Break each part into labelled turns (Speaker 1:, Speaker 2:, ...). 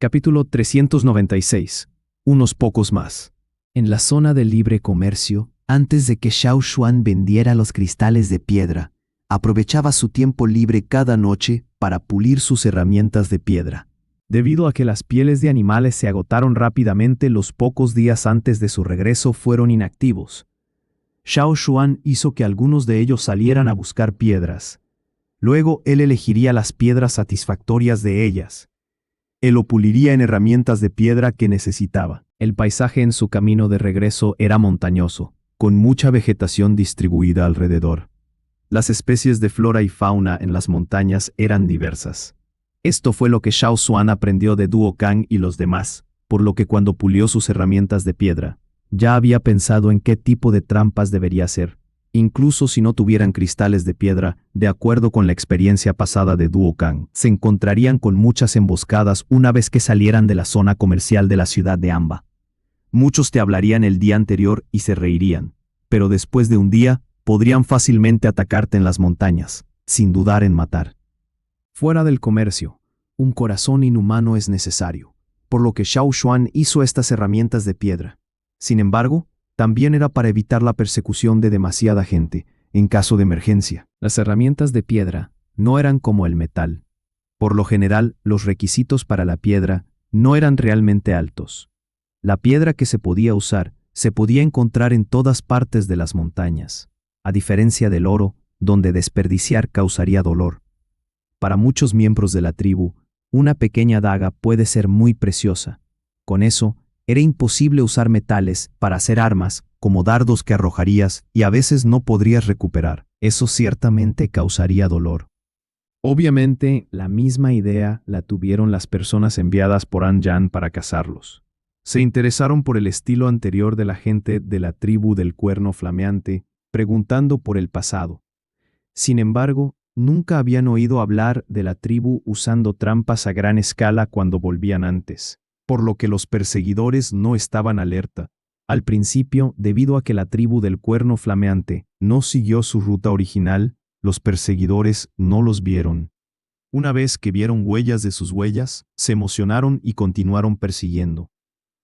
Speaker 1: Capítulo 396. Unos pocos más. En la zona de libre comercio, antes de que Xiao Xuan vendiera los cristales de piedra, aprovechaba su tiempo libre cada noche para pulir sus herramientas de piedra. Debido a que las pieles de animales se agotaron rápidamente, los pocos días antes de su regreso fueron inactivos. Xiao Xuan hizo que algunos de ellos salieran a buscar piedras. Luego él elegiría las piedras satisfactorias de ellas. Él lo puliría en herramientas de piedra que necesitaba. El paisaje en su camino de regreso era montañoso, con mucha vegetación distribuida alrededor. Las especies de flora y fauna en las montañas eran diversas. Esto fue lo que Xiao Xuan aprendió de Duo Kang y los demás, por lo que cuando pulió sus herramientas de piedra, ya había pensado en qué tipo de trampas debería hacer, incluso si no tuvieran cristales de piedra. De acuerdo con la experiencia pasada de Duo Kang, se encontrarían con muchas emboscadas una vez que salieran de la zona comercial de la ciudad de Amba. Muchos te hablarían el día anterior y se reirían, pero después de un día, podrían fácilmente atacarte en las montañas, sin dudar en matar. Fuera del comercio, un corazón inhumano es necesario, por lo que Xiao Xuan hizo estas herramientas de piedra. Sin embargo, también era para evitar la persecución de demasiada gente, en caso de emergencia. Las herramientas de piedra no eran como el metal. Por lo general, los requisitos para la piedra no eran realmente altos. La piedra que se podía usar se podía encontrar en todas partes de las montañas, a diferencia del oro, donde desperdiciar causaría dolor. Para muchos miembros de la tribu, una pequeña daga puede ser muy preciosa. Con eso, era imposible usar metales para hacer armas, como dardos que arrojarías y a veces no podrías recuperar. Eso ciertamente causaría dolor. Obviamente, la misma idea la tuvieron las personas enviadas por An Yan para cazarlos. Se interesaron por el estilo anterior de la gente de la tribu del Cuerno Flameante, preguntando por el pasado. Sin embargo, nunca habían oído hablar de la tribu usando trampas a gran escala cuando volvían antes, por lo que los perseguidores no estaban alerta. Al principio, debido a que la tribu del Cuerno Flameante no siguió su ruta original, los perseguidores no los vieron. Una vez que vieron huellas de sus huellas, se emocionaron y continuaron persiguiendo.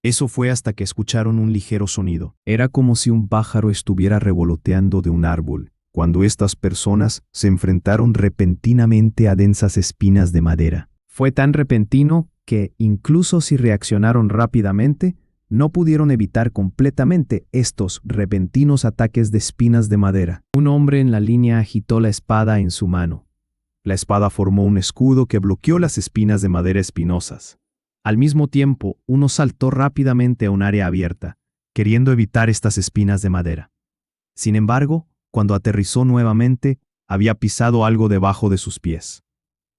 Speaker 1: Eso fue hasta que escucharon un ligero sonido. Era como si un pájaro estuviera revoloteando de un árbol, cuando estas personas se enfrentaron repentinamente a densas espinas de madera. Fue tan repentino que, incluso si reaccionaron rápidamente, no pudieron evitar completamente estos repentinos ataques de espinas de madera. Un hombre en la línea agitó la espada en su mano. La espada formó un escudo que bloqueó las espinas de madera espinosas. Al mismo tiempo, uno saltó rápidamente a un área abierta, queriendo evitar estas espinas de madera. Sin embargo, cuando aterrizó nuevamente, había pisado algo debajo de sus pies.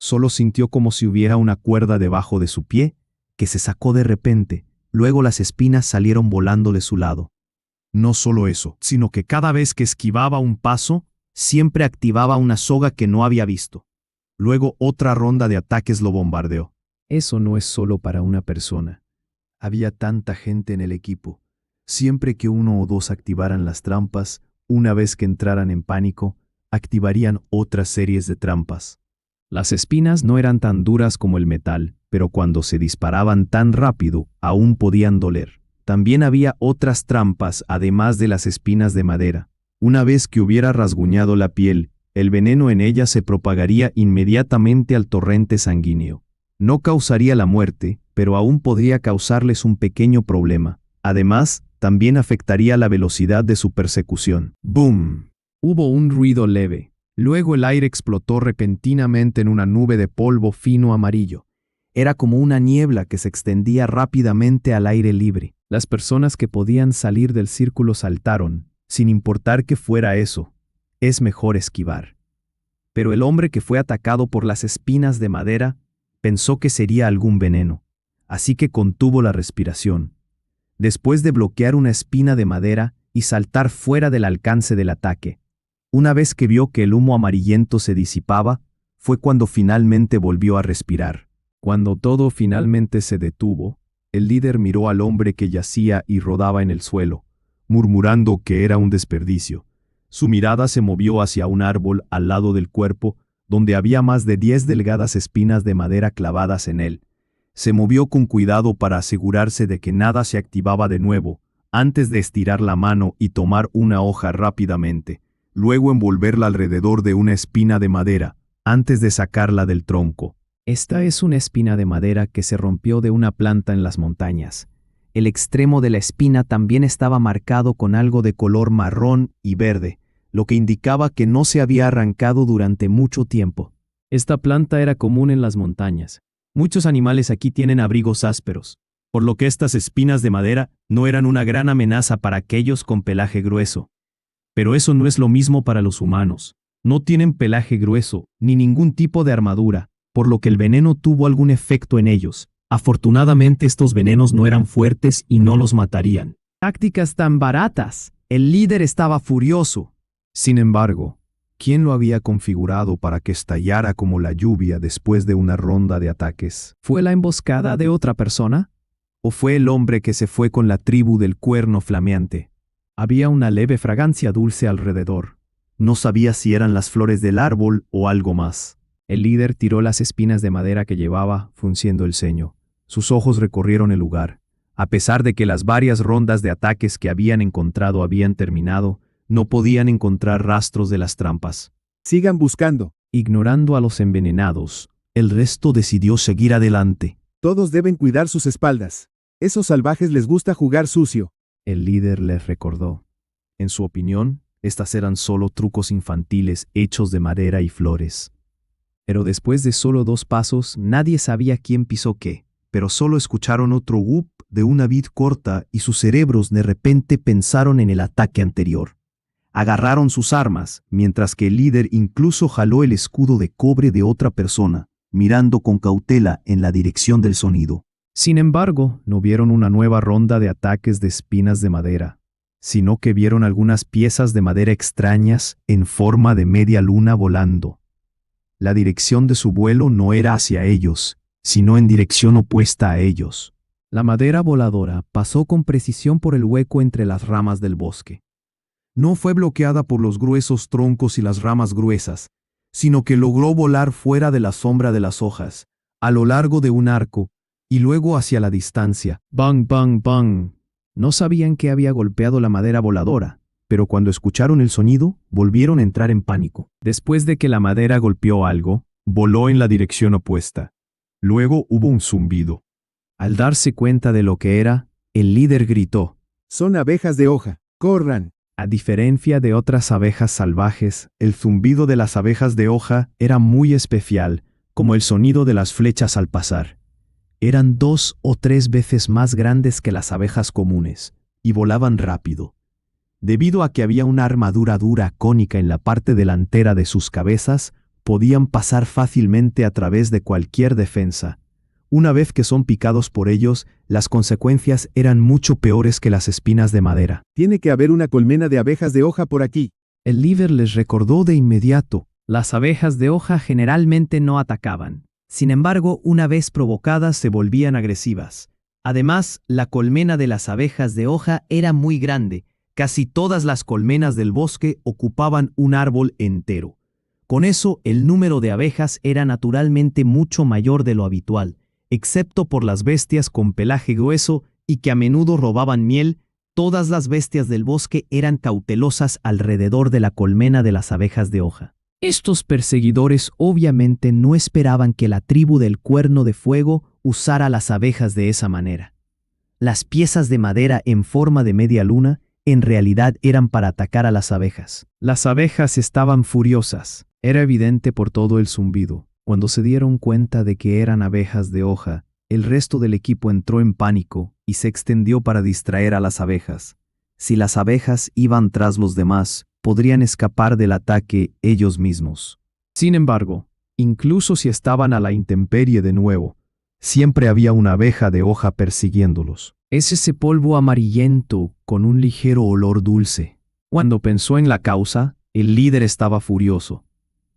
Speaker 1: Solo sintió como si hubiera una cuerda debajo de su pie, que se sacó de repente. Luego las espinas salieron volando de su lado. No solo eso, sino que cada vez que esquivaba un paso, siempre activaba una soga que no había visto. Luego otra ronda de ataques lo bombardeó. Eso no es solo para una persona. Había tanta gente en el equipo. Siempre que uno o dos activaran las trampas, una vez que entraran en pánico, activarían otras series de trampas. Las espinas no eran tan duras como el metal, pero cuando se disparaban tan rápido, aún podían doler. También había otras trampas además de las espinas de madera. Una vez que hubiera rasguñado la piel, el veneno en ella se propagaría inmediatamente al torrente sanguíneo. No causaría la muerte, pero aún podría causarles un pequeño problema. Además, también afectaría la velocidad de su persecución. ¡Boom! Hubo un ruido leve. Luego el aire explotó repentinamente en una nube de polvo fino amarillo. Era como una niebla que se extendía rápidamente al aire libre. Las personas que podían salir del círculo saltaron, sin importar que fuera eso. Es mejor esquivar. Pero el hombre que fue atacado por las espinas de madera pensó que sería algún veneno, así que contuvo la respiración. Después de bloquear una espina de madera y saltar fuera del alcance del ataque, una vez que vio que el humo amarillento se disipaba, fue cuando finalmente volvió a respirar. Cuando todo finalmente se detuvo, el líder miró al hombre que yacía y rodaba en el suelo, murmurando que era un desperdicio. Su mirada se movió hacia un árbol al lado del cuerpo, donde había más de 10 delgadas espinas de madera clavadas en él. Se movió con cuidado para asegurarse de que nada se activaba de nuevo, antes de estirar la mano y tomar una hoja rápidamente, luego envolverla alrededor de una espina de madera, antes de sacarla del tronco. Esta es una espina de madera que se rompió de una planta en las montañas. El extremo de la espina también estaba marcado con algo de color marrón y verde, lo que indicaba que no se había arrancado durante mucho tiempo. Esta planta era común en las montañas. Muchos animales aquí tienen abrigos ásperos, por lo que estas espinas de madera no eran una gran amenaza para aquellos con pelaje grueso. Pero eso no es lo mismo para los humanos. No tienen pelaje grueso, ni ningún tipo de armadura, por lo que el veneno tuvo algún efecto en ellos. Afortunadamente estos venenos no eran fuertes y no los matarían. Tácticas tan baratas. El líder estaba furioso. Sin embargo, ¿quién lo había configurado para que estallara como la lluvia después de una ronda de ataques? ¿Fue la emboscada de otra persona? ¿O fue el hombre que se fue con la tribu del cuerno flameante? Había una leve fragancia dulce alrededor. No sabía si eran las flores del árbol o algo más. El líder tiró las espinas de madera que llevaba, frunciendo el ceño. Sus ojos recorrieron el lugar. A pesar de que las varias rondas de ataques que habían encontrado habían terminado, no podían encontrar rastros de las trampas.
Speaker 2: Sigan buscando.
Speaker 1: Ignorando a los envenenados, el resto decidió seguir adelante.
Speaker 2: Todos deben cuidar sus espaldas. Esos salvajes les gusta jugar sucio.
Speaker 1: El líder les recordó. En su opinión, estas eran solo trucos infantiles hechos de madera y flores. Pero después de solo 2 pasos, nadie sabía quién pisó qué, pero solo escucharon otro whoop de una vid corta y sus cerebros de repente pensaron en el ataque anterior. Agarraron sus armas, mientras que el líder incluso jaló el escudo de cobre de otra persona, mirando con cautela en la dirección del sonido. Sin embargo, no vieron una nueva ronda de ataques de espinas de madera, sino que vieron algunas piezas de madera extrañas en forma de media luna volando. La dirección de su vuelo no era hacia ellos, sino en dirección opuesta a ellos. La madera voladora pasó con precisión por el hueco entre las ramas del bosque. No fue bloqueada por los gruesos troncos y las ramas gruesas, sino que logró volar fuera de la sombra de las hojas, a lo largo de un arco, y luego hacia la distancia. ¡Bang, bang, bang! No sabían que había golpeado la madera voladora, pero cuando escucharon el sonido, volvieron a entrar en pánico. Después de que la madera golpeó algo, voló en la dirección opuesta. Luego hubo un zumbido. Al darse cuenta de lo que era, el líder gritó.
Speaker 2: Son abejas de hoja. ¡Corran!
Speaker 1: A diferencia de otras abejas salvajes, el zumbido de las abejas de hoja era muy especial, como el sonido de las flechas al pasar. Eran 2 o 3 veces más grandes que las abejas comunes, y volaban rápido. Debido a que había una armadura dura cónica en la parte delantera de sus cabezas, podían pasar fácilmente a través de cualquier defensa. Una vez que son picados por ellos, las consecuencias eran mucho peores que las espinas de madera.
Speaker 2: Tiene que haber una colmena de abejas de hoja por aquí.
Speaker 1: El líder les recordó de inmediato. Las abejas de hoja generalmente no atacaban. Sin embargo, una vez provocadas se volvían agresivas. Además, la colmena de las abejas de hoja era muy grande. Casi todas las colmenas del bosque ocupaban un árbol entero. Con eso, el número de abejas era naturalmente mucho mayor de lo habitual, excepto por las bestias con pelaje grueso y que a menudo robaban miel. Todas las bestias del bosque eran cautelosas alrededor de la colmena de las abejas de hoja. Estos perseguidores obviamente no esperaban que la tribu del cuerno de fuego usara las abejas de esa manera. Las piezas de madera en forma de media luna en realidad eran para atacar a las abejas. Las abejas estaban furiosas. Era evidente por todo el zumbido. Cuando se dieron cuenta de que eran abejas de hoja, el resto del equipo entró en pánico y se extendió para distraer a las abejas. Si las abejas iban tras los demás, podrían escapar del ataque ellos mismos. Sin embargo, incluso si estaban a la intemperie de nuevo, siempre había una abeja de hoja persiguiéndolos. Es ese polvo amarillento con un ligero olor dulce. Cuando pensó en la causa, el líder estaba furioso.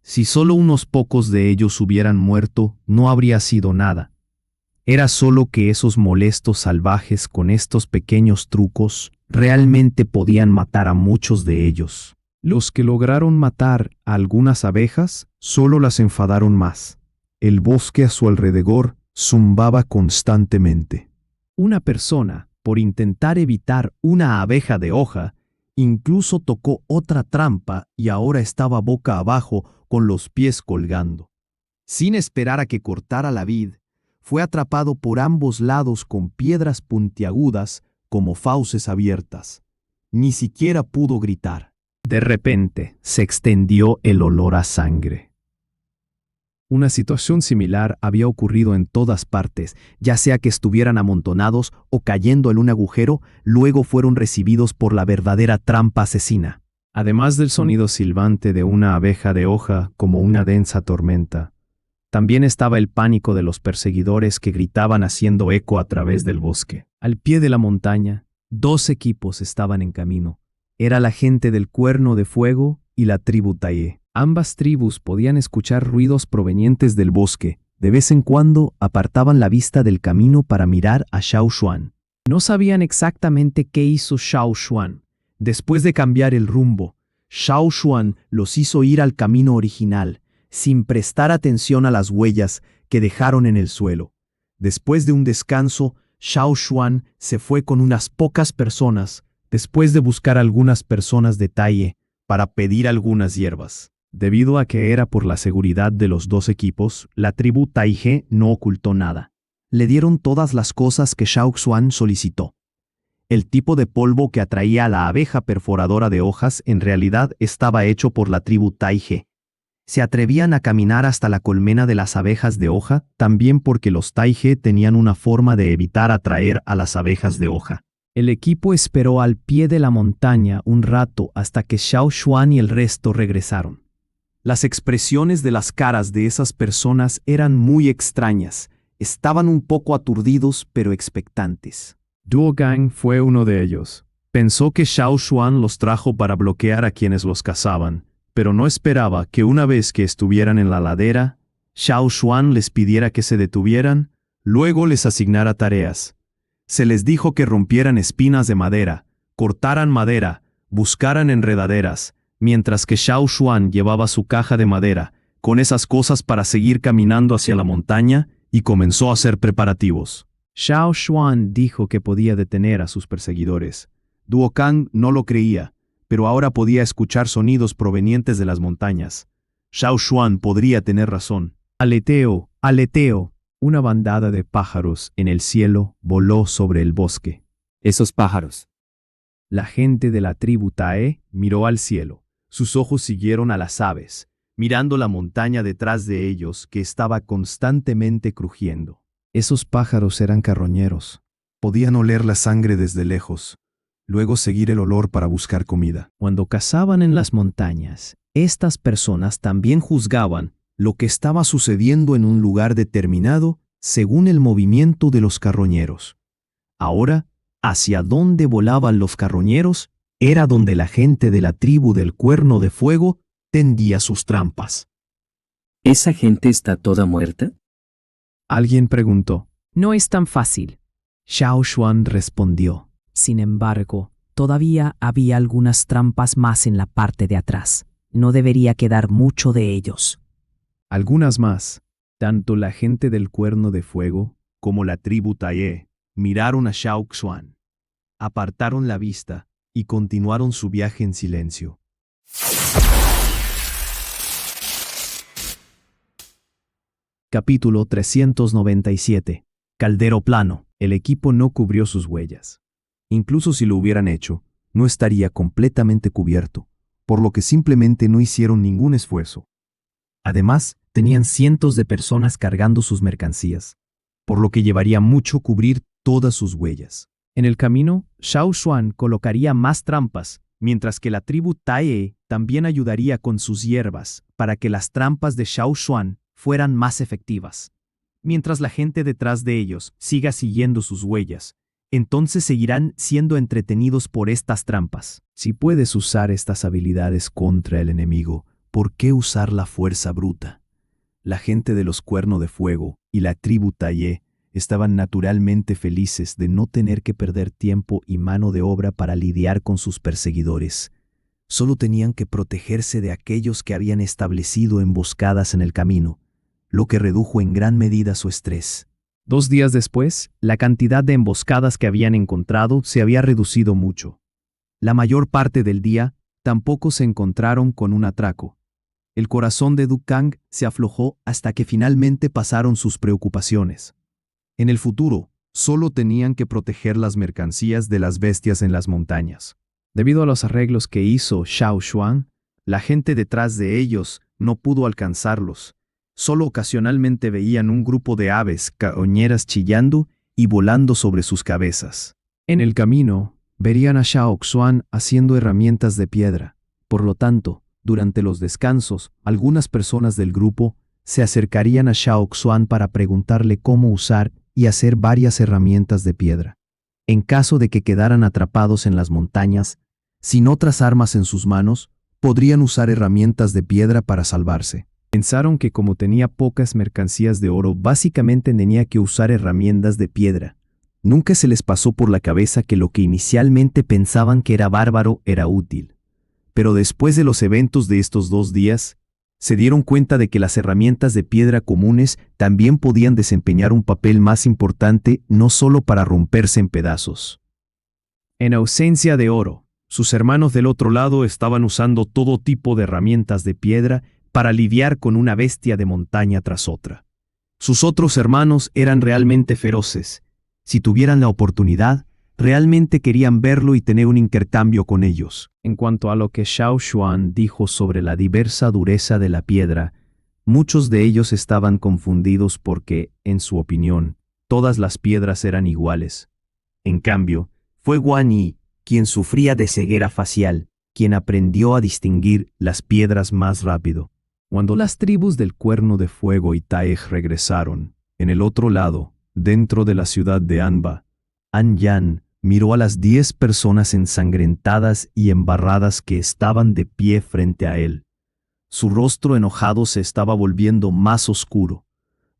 Speaker 1: Si solo unos pocos de ellos hubieran muerto, no habría sido nada. Era solo que esos molestos salvajes con estos pequeños trucos realmente podían matar a muchos de ellos. Los que lograron matar a algunas abejas solo las enfadaron más. El bosque a su alrededor zumbaba constantemente. Una persona, por intentar evitar una abeja de hoja, incluso tocó otra trampa y ahora estaba boca abajo con los pies colgando. Sin esperar a que cortara la vid, fue atrapado por ambos lados con piedras puntiagudas como fauces abiertas. Ni siquiera pudo gritar. De repente se extendió el olor a sangre. Una situación similar había ocurrido en todas partes, ya sea que estuvieran amontonados o cayendo en un agujero, luego fueron recibidos por la verdadera trampa asesina. Además del sonido silbante de una abeja de hoja como una densa tormenta, también estaba el pánico de los perseguidores que gritaban haciendo eco a través del bosque. Al pie de la montaña, 2 equipos estaban en camino. Era la gente del Cuerno de Fuego y la tribu Taihe. Ambas tribus podían escuchar ruidos provenientes del bosque. De vez en cuando apartaban la vista del camino para mirar a Xiao Xuan. No sabían exactamente qué hizo Xiao Xuan. Después de cambiar el rumbo, Xiao Xuan los hizo ir al camino original, sin prestar atención a las huellas que dejaron en el suelo. Después de un descanso, Xiao Xuan se fue con unas pocas personas, después de buscar algunas personas de Taihe para pedir algunas hierbas. Debido a que era por la seguridad de los 2 equipos, la tribu Taihe no ocultó nada. Le dieron todas las cosas que Xiao Xuan solicitó. El tipo de polvo que atraía a la abeja perforadora de hojas en realidad estaba hecho por la tribu Taihe. Se atrevían a caminar hasta la colmena de las abejas de hoja, también porque los Taihe tenían una forma de evitar atraer a las abejas de hoja. El equipo esperó al pie de la montaña un rato hasta que Xiao Xuan y el resto regresaron. Las expresiones de las caras de esas personas eran muy extrañas. Estaban un poco aturdidos pero expectantes. Duogang fue uno de ellos. Pensó que Xiao Xuan los trajo para bloquear a quienes los cazaban, pero no esperaba que una vez que estuvieran en la ladera, Xiao Xuan les pidiera que se detuvieran, luego les asignara tareas. Se les dijo que rompieran espinas de madera, cortaran madera, buscaran enredaderas, mientras que Xiao Xuan llevaba su caja de madera, con esas cosas para seguir caminando hacia la montaña, y comenzó a hacer preparativos. Xiao Xuan dijo que podía detener a sus perseguidores. Duogang no lo creía, pero ahora podía escuchar sonidos provenientes de las montañas. Xiao Xuan podría tener razón. Aleteo, aleteo. Una bandada de pájaros en el cielo voló sobre el bosque.
Speaker 3: Esos pájaros.
Speaker 1: La gente de la tribu Taihe miró al cielo. Sus ojos siguieron a las aves, mirando la montaña detrás de ellos que estaba constantemente crujiendo. Esos pájaros eran carroñeros. Podían oler la sangre desde lejos, luego seguir el olor para buscar comida. Cuando cazaban en las montañas, estas personas también juzgaban lo que estaba sucediendo en un lugar determinado según el movimiento de los carroñeros. Ahora, hacia dónde volaban los carroñeros era donde la gente de la tribu del Cuerno de Fuego tendía sus trampas.
Speaker 3: ¿Esa gente está toda muerta?
Speaker 1: Alguien preguntó. No es tan fácil. Xiao Xuan respondió.
Speaker 4: Sin embargo, todavía había algunas trampas más en la parte de atrás. No debería quedar mucho de ellos.
Speaker 1: Algunas más. Tanto la gente del Cuerno de Fuego como la tribu Taihe miraron a Xiao Xuan. Apartaron la vista y continuaron su viaje en silencio. Capítulo 397. Caldero plano. El equipo no cubrió sus huellas. Incluso si lo hubieran hecho, no estaría completamente cubierto, por lo que simplemente no hicieron ningún esfuerzo. Además, tenían cientos de personas cargando sus mercancías, por lo que llevaría mucho cubrir todas sus huellas. En el camino, Xiao Xuan colocaría más trampas, mientras que la tribu Taihe también ayudaría con sus hierbas para que las trampas de Xiao Xuan fueran más efectivas. Mientras la gente detrás de ellos siga siguiendo sus huellas, entonces seguirán siendo entretenidos por estas trampas. Si puedes usar estas habilidades contra el enemigo, ¿por qué usar la fuerza bruta? La gente de los Cuerno de Fuego y la tribu Taihe estaban naturalmente felices de no tener que perder tiempo y mano de obra para lidiar con sus perseguidores. Solo tenían que protegerse de aquellos que habían establecido emboscadas en el camino, lo que redujo en gran medida su estrés. 2 días después, la cantidad de emboscadas que habían encontrado se había reducido mucho. La mayor parte del día tampoco se encontraron con un atraco. El corazón de Dukang se aflojó hasta que finalmente pasaron sus preocupaciones. En el futuro, solo tenían que proteger las mercancías de las bestias en las montañas. Debido a los arreglos que hizo Xiao Xuan, la gente detrás de ellos no pudo alcanzarlos. Solo ocasionalmente veían un grupo de aves carroñeras chillando y volando sobre sus cabezas. En el camino, verían a Xiao Xuan haciendo herramientas de piedra. Por lo tanto, durante los descansos, algunas personas del grupo se acercarían a Xiao Xuan para preguntarle cómo usar y hacer varias herramientas de piedra. En caso de que quedaran atrapados en las montañas, sin otras armas en sus manos, podrían usar herramientas de piedra para salvarse. Pensaron que como tenía pocas mercancías de oro, básicamente tenía que usar herramientas de piedra. Nunca se les pasó por la cabeza que lo que inicialmente pensaban que era bárbaro era útil. Pero después de los eventos de estos 2 días, se dieron cuenta de que las herramientas de piedra comunes también podían desempeñar un papel más importante, no solo para romperse en pedazos. En ausencia de oro, sus hermanos del otro lado estaban usando todo tipo de herramientas de piedra para lidiar con una bestia de montaña tras otra. Sus otros hermanos eran realmente feroces. Si tuvieran la oportunidad, realmente querían verlo y tener un intercambio con ellos. En cuanto a lo que Xiao Xuan dijo sobre la diversa dureza de la piedra, muchos de ellos estaban confundidos porque, en su opinión, todas las piedras eran iguales. En cambio, fue Guan Yi quien sufría de ceguera facial, quien aprendió a distinguir las piedras más rápido. Cuando las tribus del Cuerno de Fuego y Taej regresaron, en el otro lado, dentro de la ciudad de Anba, An Yan miró a las 10 personas ensangrentadas y embarradas que estaban de pie frente a él. Su rostro enojado se estaba volviendo más oscuro.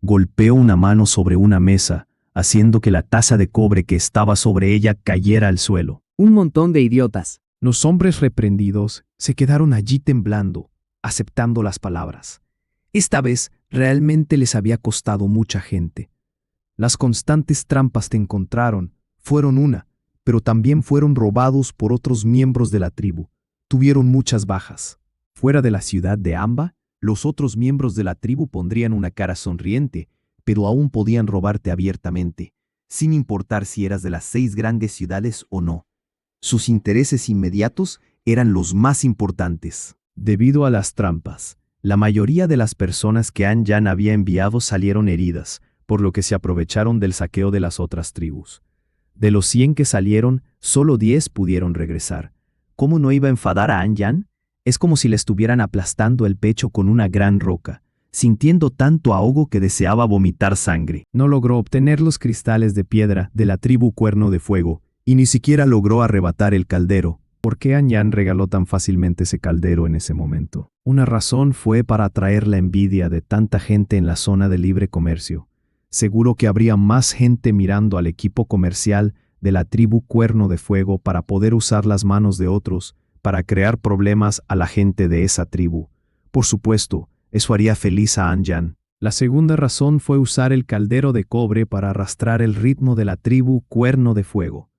Speaker 1: Golpeó una mano sobre una mesa, haciendo que la taza de cobre que estaba sobre ella cayera al suelo.
Speaker 5: Un montón de idiotas.
Speaker 1: Los hombres reprendidos se quedaron allí temblando, aceptando las palabras. Esta vez realmente les había costado mucha gente. Las constantes trampas que encontraron fueron una, pero también fueron robados por otros miembros de la tribu. Tuvieron muchas bajas. Fuera de la ciudad de Amba, los otros miembros de la tribu pondrían una cara sonriente, pero aún podían robarte abiertamente, sin importar si eras de las 6 grandes ciudades o no. Sus intereses inmediatos eran los más importantes. Debido a las trampas, la mayoría de las personas que An Yan había enviado salieron heridas, por lo que se aprovecharon del saqueo de las otras tribus. De los 100 que salieron, solo 10 pudieron regresar. ¿Cómo no iba a enfadar a An Yan? Es como si le estuvieran aplastando el pecho con una gran roca, sintiendo tanto ahogo que deseaba vomitar sangre. No logró obtener los cristales de piedra de la tribu Cuerno de Fuego, y ni siquiera logró arrebatar el caldero. ¿Por qué An Yan regaló tan fácilmente ese caldero en ese momento? Una razón fue para atraer la envidia de tanta gente en la zona de libre comercio. Seguro que habría más gente mirando al equipo comercial de la tribu Cuerno de Fuego para poder usar las manos de otros para crear problemas a la gente de esa tribu. Por supuesto, eso haría feliz a An Yan. La segunda razón fue usar el caldero de cobre para arrastrar el ritmo de la tribu Cuerno de Fuego.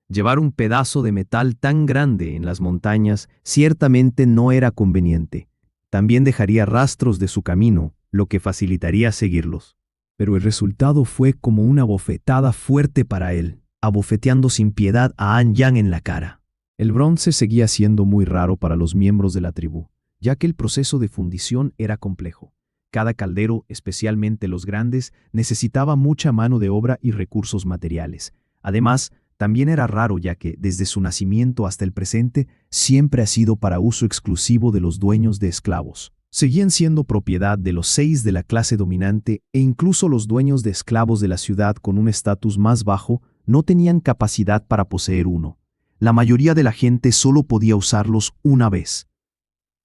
Speaker 1: Llevar un pedazo de metal tan grande en las montañas ciertamente no era conveniente. También dejaría rastros de su camino, lo que facilitaría seguirlos. Pero el resultado fue como una bofetada fuerte para él, abofeteando sin piedad a An Yan en la cara. El bronce seguía siendo muy raro para los miembros de la tribu, ya que el proceso de fundición era complejo. Cada caldero, especialmente los grandes, necesitaba mucha mano de obra y recursos materiales. Además, también era raro ya que, desde su nacimiento hasta el presente, siempre ha sido para uso exclusivo de los dueños de esclavos. Seguían siendo propiedad de los 6 de la clase dominante e incluso los dueños de esclavos de la ciudad con un estatus más bajo no tenían capacidad para poseer uno. La mayoría de la gente solo podía usarlos una vez.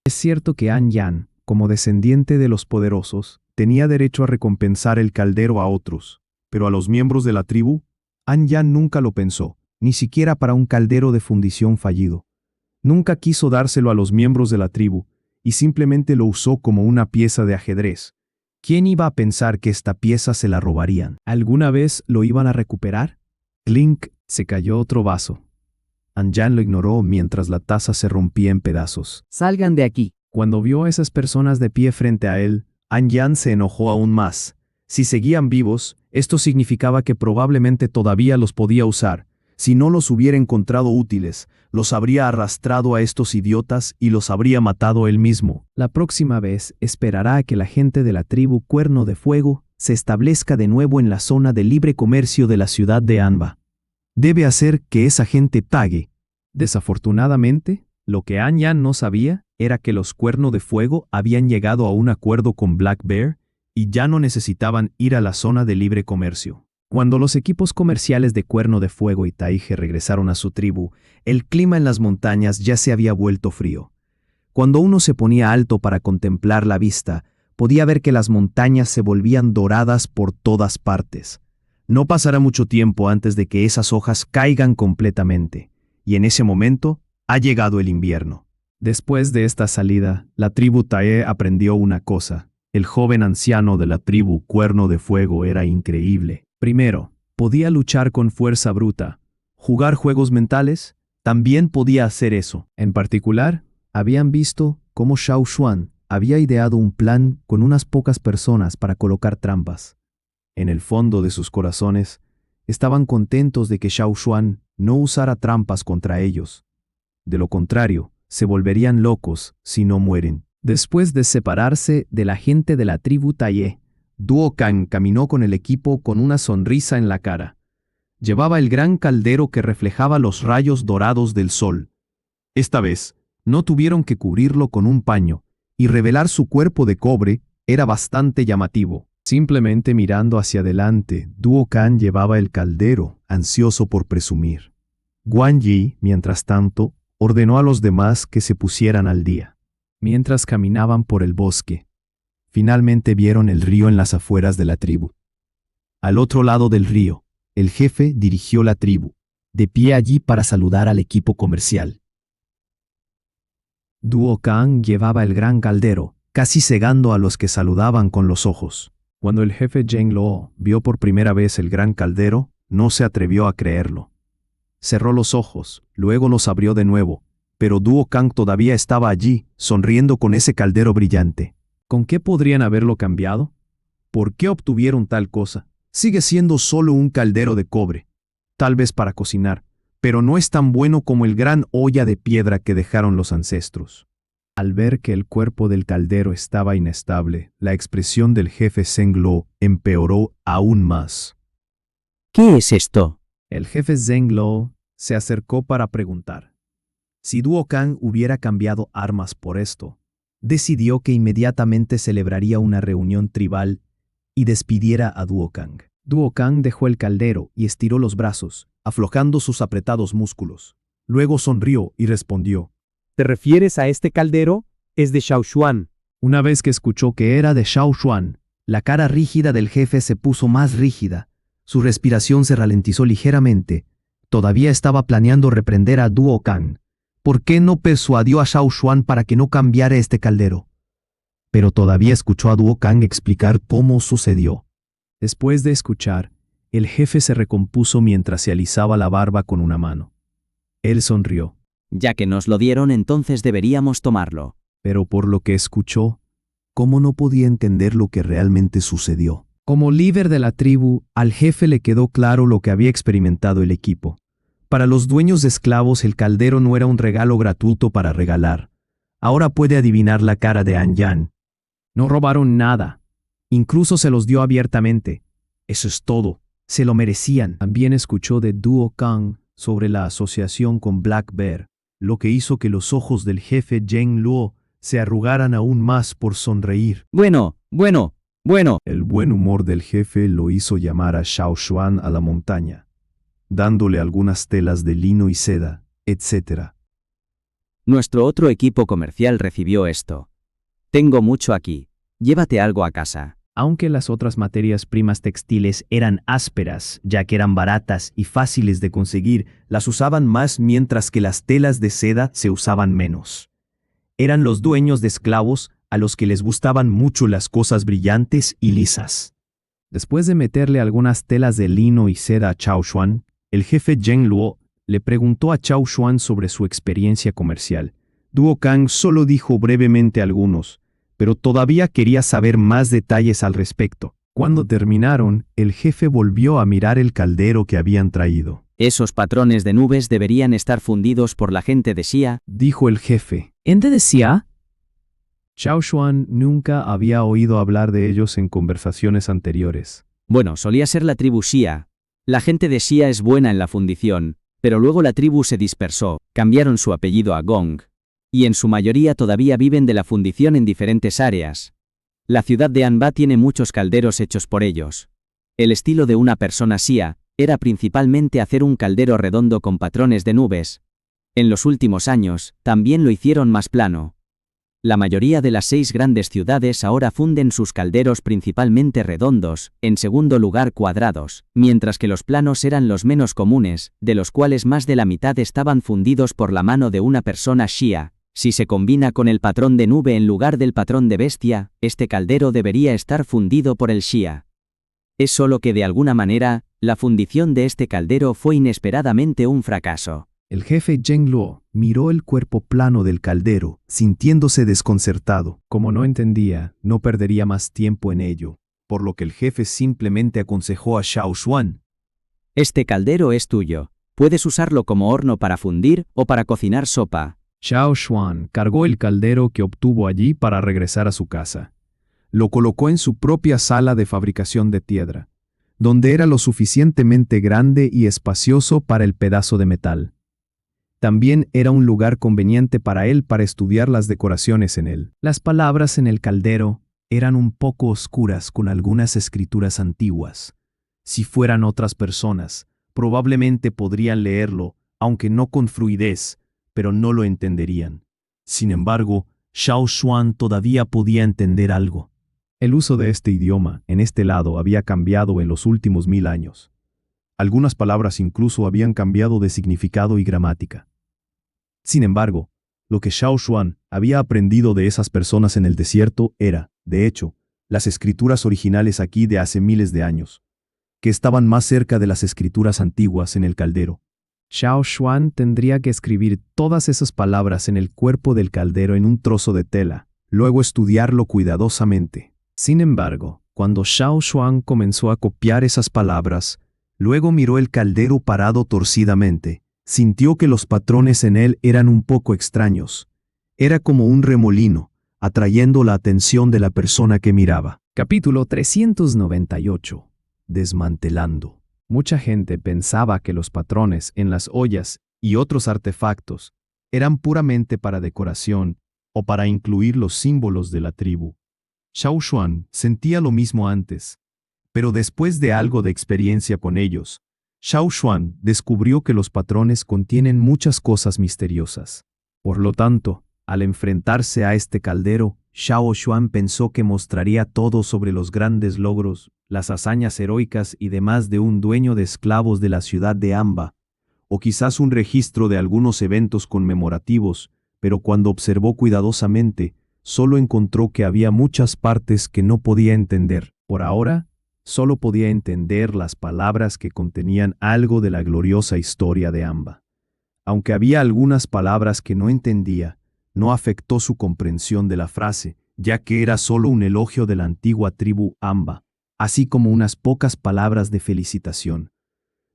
Speaker 1: Es cierto que An Yan, como descendiente de los poderosos, tenía derecho a recompensar el caldero a otros, pero a los miembros de la tribu, An Yan nunca lo pensó, ni siquiera para un caldero de fundición fallido. Nunca quiso dárselo a los miembros de la tribu, y simplemente lo usó como una pieza de ajedrez. ¿Quién iba a pensar que esta pieza se la robarían? ¿Alguna vez lo iban a recuperar? Clink, se cayó otro vaso. Anjan lo ignoró mientras la taza se rompía en pedazos.
Speaker 5: Salgan de aquí.
Speaker 1: Cuando vio a esas personas de pie frente a él, Anjan se enojó aún más. Si seguían vivos, esto significaba que probablemente todavía los podía usar. Si no los hubiera encontrado útiles, los habría arrastrado a estos idiotas y los habría matado él mismo. La próxima vez esperará a que la gente de la tribu Cuerno de Fuego se establezca de nuevo en la zona de libre comercio de la ciudad de Anba. Debe hacer que esa gente pague. Desafortunadamente, lo que Anjan no sabía era que los Cuerno de Fuego habían llegado a un acuerdo con Black Bear y ya no necesitaban ir a la zona de libre comercio. Cuando los equipos comerciales de Cuerno de Fuego y Taige regresaron a su tribu, el clima en las montañas ya se había vuelto frío. Cuando uno se ponía alto para contemplar la vista, podía ver que las montañas se volvían doradas por todas partes. No pasará mucho tiempo antes de que esas hojas caigan completamente, y en ese momento ha llegado el invierno. Después de esta salida, la tribu Tae aprendió una cosa. El joven anciano de la tribu Cuerno de Fuego era increíble. Primero, podía luchar con fuerza bruta. Jugar juegos mentales, también podía hacer eso. En particular, habían visto cómo Xiao Xuan había ideado un plan con unas pocas personas para colocar trampas. En el fondo de sus corazones, estaban contentos de que Xiao Xuan no usara trampas contra ellos. De lo contrario, se volverían locos si no mueren. Después de separarse de la gente de la tribu Tae, Duo Kang caminó con el equipo con una sonrisa en la cara. Llevaba el gran caldero que reflejaba los rayos dorados del sol. Esta vez, no tuvieron que cubrirlo con un paño, y revelar su cuerpo de cobre era bastante llamativo. Simplemente mirando hacia adelante, Duo Kang llevaba el caldero, ansioso por presumir. Guan Yi, mientras tanto, ordenó a los demás que se pusieran al día. Mientras caminaban por el bosque, finalmente vieron el río en las afueras de la tribu. Al otro lado del río, el jefe dirigió la tribu, de pie allí para saludar al equipo comercial. Duo Kang llevaba el gran caldero, casi cegando a los que saludaban con los ojos. Cuando el jefe Zheng Luo vio por primera vez el gran caldero, no se atrevió a creerlo. Cerró los ojos, luego los abrió de nuevo, pero Duo Kang todavía estaba allí, sonriendo con ese caldero brillante. ¿Con qué podrían haberlo cambiado? ¿Por qué obtuvieron tal cosa? Sigue siendo solo un caldero de cobre, tal vez para cocinar, pero no es tan bueno como el gran olla de piedra que dejaron los ancestros. Al ver que el cuerpo del caldero estaba inestable, la expresión del jefe Zheng Luo empeoró aún más.
Speaker 5: ¿Qué es esto?
Speaker 1: El jefe Zheng Luo se acercó para preguntar. Si Duo Kang hubiera cambiado armas por esto, decidió que inmediatamente celebraría una reunión tribal y despidiera a Duo Kang. Duo Kang dejó el caldero y estiró los brazos, aflojando sus apretados músculos. Luego sonrió y respondió.
Speaker 2: ¿Te refieres a este caldero? Es de Xiao Xuan.
Speaker 1: Una vez que escuchó que era de Xiao Xuan, la cara rígida del jefe se puso más rígida. Su respiración se ralentizó ligeramente. Todavía estaba planeando reprender a Duo Kang. ¿Por qué no persuadió a Xiao Xuan para que no cambiara este caldero? Pero todavía escuchó a Duo Kang explicar cómo sucedió. Después de escuchar, el jefe se recompuso mientras se alisaba la barba con una mano. Él sonrió.
Speaker 5: Ya que nos lo dieron, entonces deberíamos tomarlo.
Speaker 1: Pero por lo que escuchó, ¿cómo no podía entender lo que realmente sucedió? Como líder de la tribu, al jefe le quedó claro lo que había experimentado el equipo. Para los dueños de esclavos el caldero no era un regalo gratuito para regalar. Ahora puede adivinar la cara de Anjan. No robaron nada. Incluso se los dio abiertamente. Eso es todo. Se lo merecían. También escuchó de Duo Kang sobre la asociación con Black Bear, lo que hizo que los ojos del jefe Zheng Luo se arrugaran aún más por sonreír.
Speaker 5: Bueno.
Speaker 1: El buen humor del jefe lo hizo llamar a Xiao Xuan a la montaña, dándole algunas telas de lino y seda, etc.
Speaker 5: Nuestro otro equipo comercial recibió esto. Tengo mucho aquí. Llévate algo a casa.
Speaker 1: Aunque las otras materias primas textiles eran ásperas, ya que eran baratas y fáciles de conseguir, las usaban más mientras que las telas de seda se usaban menos. Eran los dueños de esclavos a los que les gustaban mucho las cosas brillantes y lisas. Después de meterle algunas telas de lino y seda a Chao Xuan, el jefe Zheng Luo le preguntó a Chao Xuan sobre su experiencia comercial. Duo Kang solo dijo brevemente algunos, pero todavía quería saber más detalles al respecto. Cuando terminaron, el jefe volvió a mirar el caldero que habían traído.
Speaker 5: Esos patrones de nubes deberían estar fundidos por la gente de Xia.
Speaker 1: Dijo el jefe.
Speaker 4: ¿Ente decía?
Speaker 1: Chao Xuan nunca había oído hablar de ellos en conversaciones anteriores.
Speaker 5: Bueno, solía ser la tribu Xia. La gente de Xia es buena en la fundición, pero luego la tribu se dispersó, cambiaron su apellido a Gong, y en su mayoría todavía viven de la fundición en diferentes áreas. La ciudad de Anba tiene muchos calderos hechos por ellos. El estilo de una persona Xia era principalmente hacer un caldero redondo con patrones de nubes. En los últimos años, también lo hicieron más plano. La mayoría de las 6 grandes ciudades ahora funden sus calderos principalmente redondos, en segundo lugar cuadrados, mientras que los planos eran los menos comunes, de los cuales más de la mitad estaban fundidos por la mano de una persona Xia. Si se combina con el patrón de nube en lugar del patrón de bestia, este caldero debería estar fundido por el Xia. Es solo que de alguna manera, la fundición de este caldero fue inesperadamente un fracaso.
Speaker 1: El jefe Zheng Luo miró el cuerpo plano del caldero, sintiéndose desconcertado. Como no entendía, no perdería más tiempo en ello, por lo que el jefe simplemente aconsejó a Chao Xuan.
Speaker 5: Este caldero es tuyo. Puedes usarlo como horno para fundir o para cocinar sopa.
Speaker 1: Chao Xuan cargó el caldero que obtuvo allí para regresar a su casa. Lo colocó en su propia sala de fabricación de piedra, donde era lo suficientemente grande y espacioso para el pedazo de metal. También era un lugar conveniente para él para estudiar las decoraciones en él. Las palabras en el caldero eran un poco oscuras con algunas escrituras antiguas. Si fueran otras personas, probablemente podrían leerlo, aunque no con fluidez, pero no lo entenderían. Sin embargo, Chao Xuan todavía podía entender algo. El uso de este idioma en este lado había cambiado en los últimos 1000 años. Algunas palabras incluso habían cambiado de significado y gramática. Sin embargo, lo que Chao Xuan había aprendido de esas personas en el desierto era, de hecho, las escrituras originales aquí de hace miles de años, que estaban más cerca de las escrituras antiguas en el caldero. Chao Xuan tendría que escribir todas esas palabras en el cuerpo del caldero en un trozo de tela, luego estudiarlo cuidadosamente. Sin embargo, cuando Chao Xuan comenzó a copiar esas palabras, luego miró el caldero parado torcidamente, sintió que los patrones en él eran un poco extraños. Era como un remolino, atrayendo la atención de la persona que miraba. Capítulo 398. Desmantelando. Mucha gente pensaba que los patrones en las ollas y otros artefactos eran puramente para decoración o para incluir los símbolos de la tribu. Chao Xuan sentía lo mismo antes, pero después de algo de experiencia con ellos, Chao Xuan descubrió que los patrones contienen muchas cosas misteriosas. Por lo tanto, al enfrentarse a este caldero, Chao Xuan pensó que mostraría todo sobre los grandes logros, las hazañas heroicas y demás de un dueño de esclavos de la ciudad de Anba, o quizás un registro de algunos eventos conmemorativos, pero cuando observó cuidadosamente, solo encontró que había muchas partes que no podía entender. Por ahora, solo podía entender las palabras que contenían algo de la gloriosa historia de Anba. Aunque había algunas palabras que no entendía, no afectó su comprensión de la frase, ya que era solo un elogio de la antigua tribu Anba, así como unas pocas palabras de felicitación.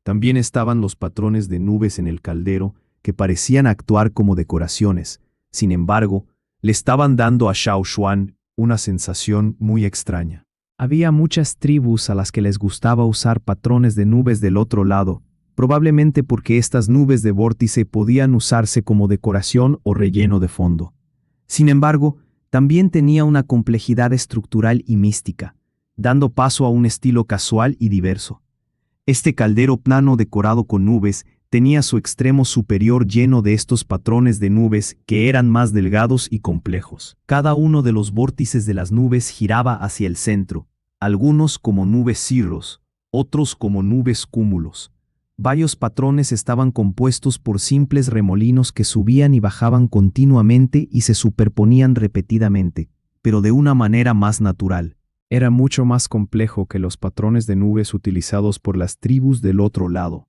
Speaker 1: También estaban los patrones de nubes en el caldero, que parecían actuar como decoraciones. Sin embargo, le estaban dando a Chao Xuan una sensación muy extraña. Había muchas tribus a las que les gustaba usar patrones de nubes del otro lado, probablemente porque estas nubes de vórtice podían usarse como decoración o relleno de fondo. Sin embargo, también tenía una complejidad estructural y mística, dando paso a un estilo casual y diverso. Este caldero plano decorado con nubes tenía su extremo superior lleno de estos patrones de nubes que eran más delgados y complejos. Cada uno de los vórtices de las nubes giraba hacia el centro, algunos como nubes cirros, otros como nubes cúmulos. Varios patrones estaban compuestos por simples remolinos que subían y bajaban continuamente y se superponían repetidamente, pero de una manera más natural.
Speaker 2: Era mucho más complejo que los patrones de nubes utilizados por las tribus del otro lado.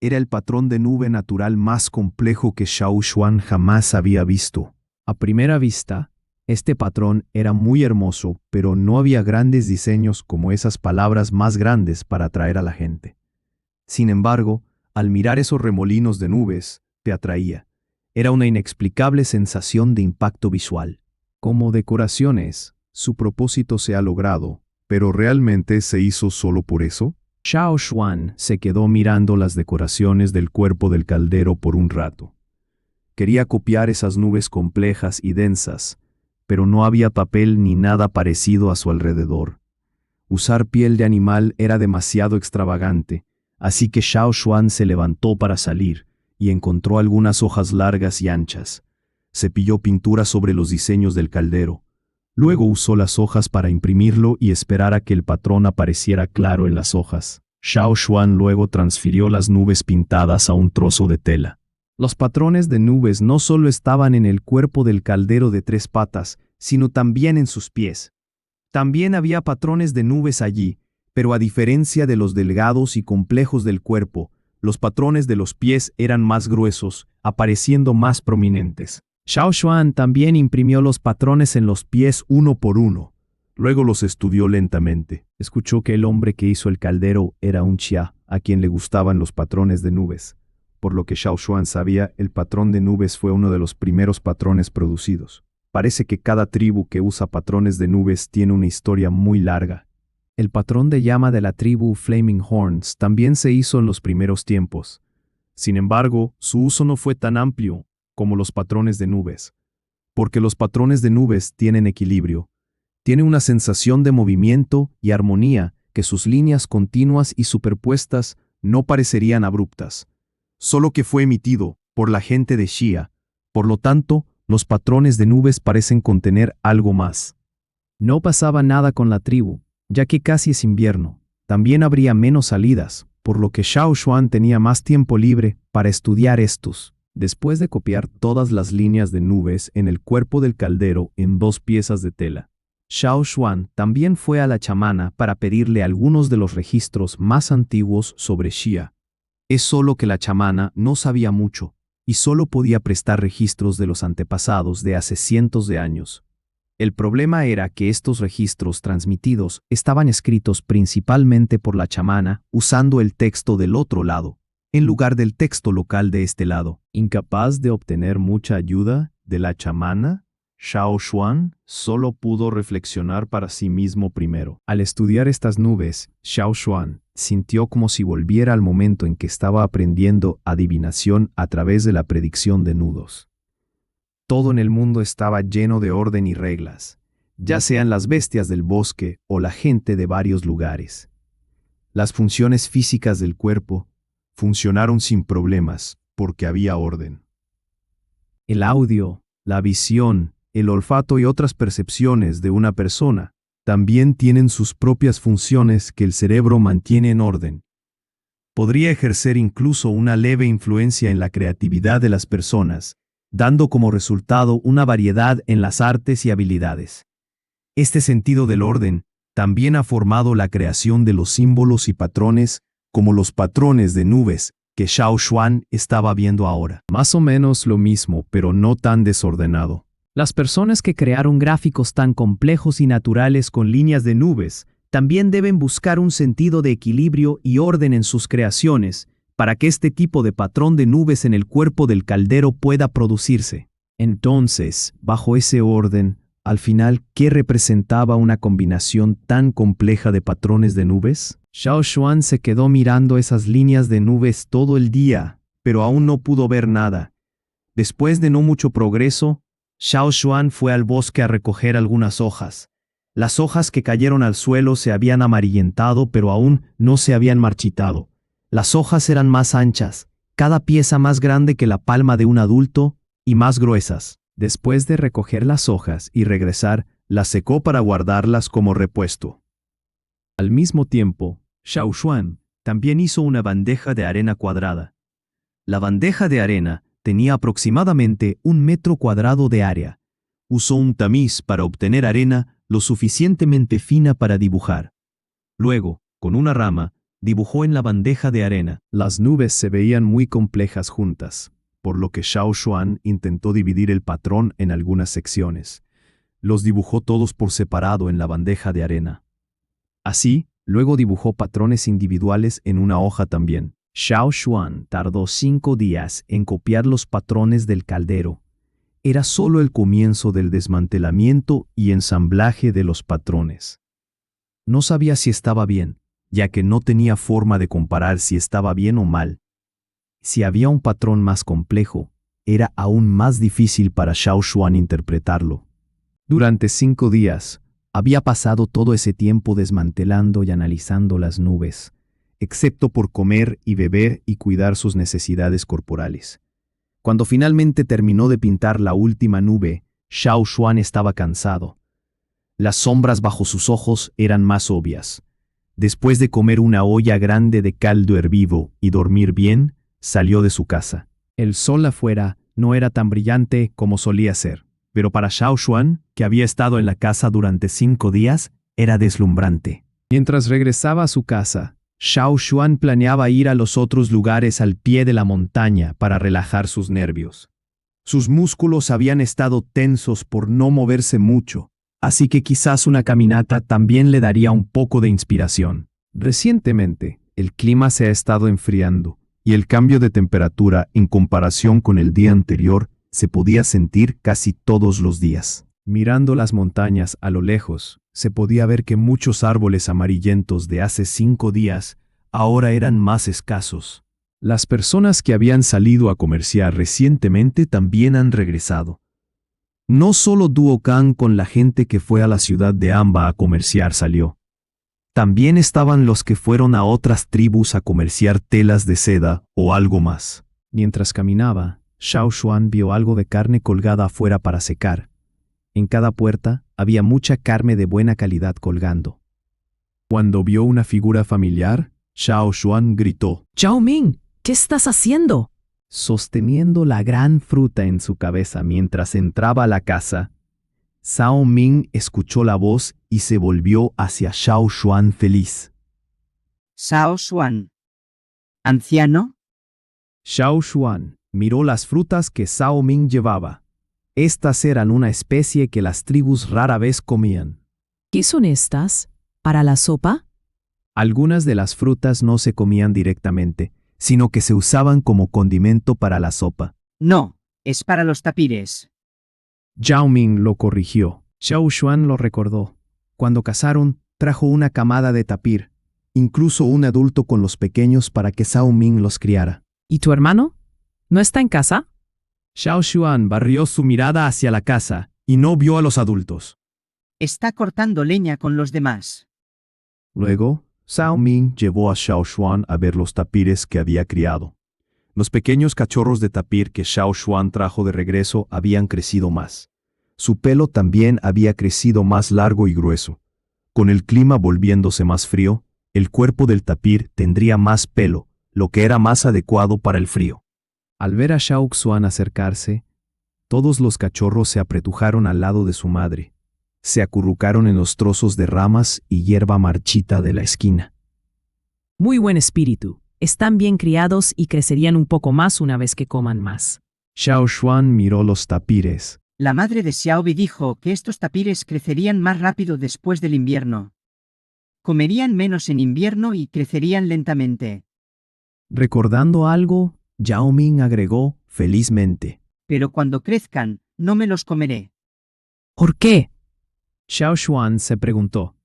Speaker 1: Era el patrón de nube natural más complejo que Xiao Xuan jamás había visto.
Speaker 2: A primera vista, este patrón era muy hermoso, pero no había grandes diseños como esas palabras más grandes para atraer a la gente.
Speaker 1: Sin embargo, al mirar esos remolinos de nubes, te atraía. Era una inexplicable sensación de impacto visual.
Speaker 2: Como decoraciones, su propósito se ha logrado, pero ¿realmente se hizo solo por eso?
Speaker 1: Xiao Xuan se quedó mirando las decoraciones del cuerpo del caldero por un rato. Quería copiar esas nubes complejas y densas, pero no había papel ni nada parecido a su alrededor. Usar piel de animal era demasiado extravagante, así que Xiao Xuan se levantó para salir y encontró algunas hojas largas y anchas. Cepilló pintura sobre los diseños del caldero. Luego usó las hojas para imprimirlo y esperar a que el patrón apareciera claro en las hojas. Xiao Xuan luego transfirió las nubes pintadas a un trozo de tela.
Speaker 2: Los patrones de nubes no solo estaban en el cuerpo del caldero de 3 patas, sino también en sus pies. También había patrones de nubes allí, pero a diferencia de los delgados y complejos del cuerpo, los patrones de los pies eran más gruesos, apareciendo más prominentes.
Speaker 1: Xiao Xuan también imprimió los patrones en los pies uno por uno. Luego los estudió lentamente.
Speaker 2: Escuchó que el hombre que hizo el caldero era un Xia, a quien le gustaban los patrones de nubes. Por lo que Xiao Xuan sabía, el patrón de nubes fue uno de los primeros patrones producidos. Parece que cada tribu que usa patrones de nubes tiene una historia muy larga.
Speaker 1: El patrón de llama de la tribu Flaming Horns también se hizo en los primeros tiempos. Sin embargo, su uso no fue tan amplio como los patrones de nubes, porque los patrones de nubes tienen equilibrio. Tiene una sensación de movimiento y armonía que sus líneas continuas y superpuestas no parecerían abruptas. Solo que fue emitido por la gente de Xia. Por lo tanto, los patrones de nubes parecen contener algo más.
Speaker 2: No pasaba nada con la tribu, ya que casi es invierno. También habría menos salidas, por lo que Xiao Xuan tenía más tiempo libre para estudiar estos. Después de copiar todas las líneas de nubes en el cuerpo del caldero en 2 piezas de tela, Xiao Xuan también fue a la chamana para pedirle algunos de los registros más antiguos sobre Xia. Es solo que la chamana no sabía mucho y solo podía prestar registros de los antepasados de hace cientos de años. El problema era que estos registros transmitidos estaban escritos principalmente por la chamana usando el texto del otro lado, en lugar del texto local de este lado.
Speaker 1: Incapaz de obtener mucha ayuda de la chamana, Xiao Xuan solo pudo reflexionar para sí mismo primero.
Speaker 2: Al estudiar estas nubes, Xiao Xuan sintió como si volviera al momento en que estaba aprendiendo adivinación a través de la predicción de nudos. Todo en el mundo estaba lleno de orden y reglas, ya sean las bestias del bosque o la gente de varios lugares. Las funciones físicas del cuerpo funcionaron sin problemas porque había orden. El audio, la visión, el olfato y otras percepciones de una persona también tienen sus propias funciones que el cerebro mantiene en orden. Podría ejercer incluso una leve influencia en la creatividad de las personas, dando como resultado una variedad en las artes y habilidades. Este sentido del orden también ha formado la creación de los símbolos y patrones, como los patrones de nubes que Xiao Xuan estaba viendo ahora. Más o menos lo mismo, pero no tan desordenado.
Speaker 4: Las personas que crearon gráficos tan complejos y naturales con líneas de nubes también deben buscar un sentido de equilibrio y orden en sus creaciones para que este tipo de patrón de nubes en el cuerpo del caldero pueda producirse.
Speaker 2: Entonces, bajo ese orden, al final, ¿qué representaba una combinación tan compleja de patrones de nubes?
Speaker 1: Xiao Xuan se quedó mirando esas líneas de nubes todo el día, pero aún no pudo ver nada. Después de no mucho progreso, Xiao Xuan fue al bosque a recoger algunas hojas. Las hojas que cayeron al suelo se habían amarillentado, pero aún no se habían marchitado. Las hojas eran más anchas, cada pieza más grande que la palma de un adulto y más gruesas. Después de recoger las hojas y regresar, las secó para guardarlas como repuesto. Al mismo tiempo, Xiao Xuan también hizo una bandeja de arena cuadrada. La bandeja de arena tenía aproximadamente 1 metro cuadrado de área. Usó un tamiz para obtener arena lo suficientemente fina para dibujar. Luego, con una rama, dibujó en la bandeja de arena.
Speaker 2: Las nubes se veían muy complejas juntas, por lo que Xiao Xuan intentó dividir el patrón en algunas secciones. Los dibujó todos por separado en la bandeja de arena. Así, luego dibujó patrones individuales en una hoja también.
Speaker 4: Xiao Xuan tardó 5 días en copiar los patrones del caldero.
Speaker 2: Era solo el comienzo del desmantelamiento y ensamblaje de los patrones. No sabía si estaba bien, ya que no tenía forma de comparar si estaba bien o mal. Si había un patrón más complejo, era aún más difícil para Xiao Xuan interpretarlo. Durante 5 días, había pasado todo ese tiempo desmantelando y analizando las nubes, excepto por comer y beber y cuidar sus necesidades corporales. Cuando finalmente terminó de pintar la última nube, Xiao Xuan estaba cansado. Las sombras bajo sus ojos eran más obvias. Después de comer una olla grande de caldo hervido y dormir bien, salió de su casa.
Speaker 4: El sol afuera no era tan brillante como solía ser, pero para Xiao Xuan, que había estado en la casa durante 5 días, era deslumbrante.
Speaker 2: Mientras regresaba a su casa, Xiao Xuan planeaba ir a los otros lugares al pie de la montaña para relajar sus nervios. Sus músculos habían estado tensos por no moverse mucho, así que quizás una caminata también le daría un poco de inspiración. Recientemente, el clima se ha estado enfriando, y el cambio de temperatura en comparación con el día anterior se podía sentir casi todos los días. Mirando las montañas a lo lejos, se podía ver que muchos árboles amarillentos de hace 5 días ahora eran más escasos. Las personas que habían salido a comerciar recientemente también han regresado. No solo Duo Kang con la gente que fue a la ciudad de Amba a comerciar salió. También estaban los que fueron a otras tribus a comerciar telas de seda o algo más. Mientras caminaba, Xiao Xuan vio algo de carne colgada afuera para secar. En cada puerta había mucha carne de buena calidad colgando. Cuando vio una figura familiar, Xiao Xuan gritó:
Speaker 6: Zhao Ming, ¿qué estás haciendo?
Speaker 2: Sosteniendo la gran fruta en su cabeza mientras entraba a la casa, Zhao Ming escuchó la voz y se volvió hacia Xiao Xuan feliz.
Speaker 7: Xiao Xuan. ¿Anciano?
Speaker 2: Xiao Xuan miró las frutas que Zhao Ming llevaba. Estas eran una especie que las tribus rara vez comían.
Speaker 6: ¿Qué son estas? ¿Para la sopa?
Speaker 2: Algunas de las frutas no se comían directamente, sino que se usaban como condimento para la sopa.
Speaker 7: No, es para los tapires.
Speaker 2: Zhao Ming lo corrigió.
Speaker 4: Xiao Xuan lo recordó. Cuando casaron, trajo una camada de tapir,
Speaker 2: Incluso un adulto con los pequeños para que Zhao Ming los criara.
Speaker 6: ¿Y tu hermano? ¿No está en casa?
Speaker 4: Xiao Xuan barrió su mirada hacia la casa y no vio a los adultos.
Speaker 7: Está cortando leña con los demás.
Speaker 2: Luego, Zhao Ming llevó a Xiao Xuan a ver los tapires que había criado. Los pequeños cachorros de tapir que Xiao Xuan trajo de regreso habían crecido más. Su pelo también había crecido más largo y grueso. Con el clima volviéndose más frío, el cuerpo del tapir tendría más pelo, lo que era más adecuado para el frío. Al ver a Xiao Xuan acercarse, todos los cachorros se apretujaron al lado de su madre. Se acurrucaron en los trozos de ramas y hierba marchita de la esquina.
Speaker 6: Muy buen espíritu. Están bien criados y crecerían un poco más una vez que coman más.
Speaker 2: Xiao Xuan miró los tapires.
Speaker 7: La madre de Xiaobi dijo que estos tapires crecerían más rápido después del invierno. Comerían menos en invierno y crecerían lentamente.
Speaker 2: Recordando algo, Zhao Ming agregó felizmente.
Speaker 7: Pero cuando crezcan, no me los comeré.
Speaker 6: ¿Por qué?
Speaker 4: Xiao Xuan se preguntó,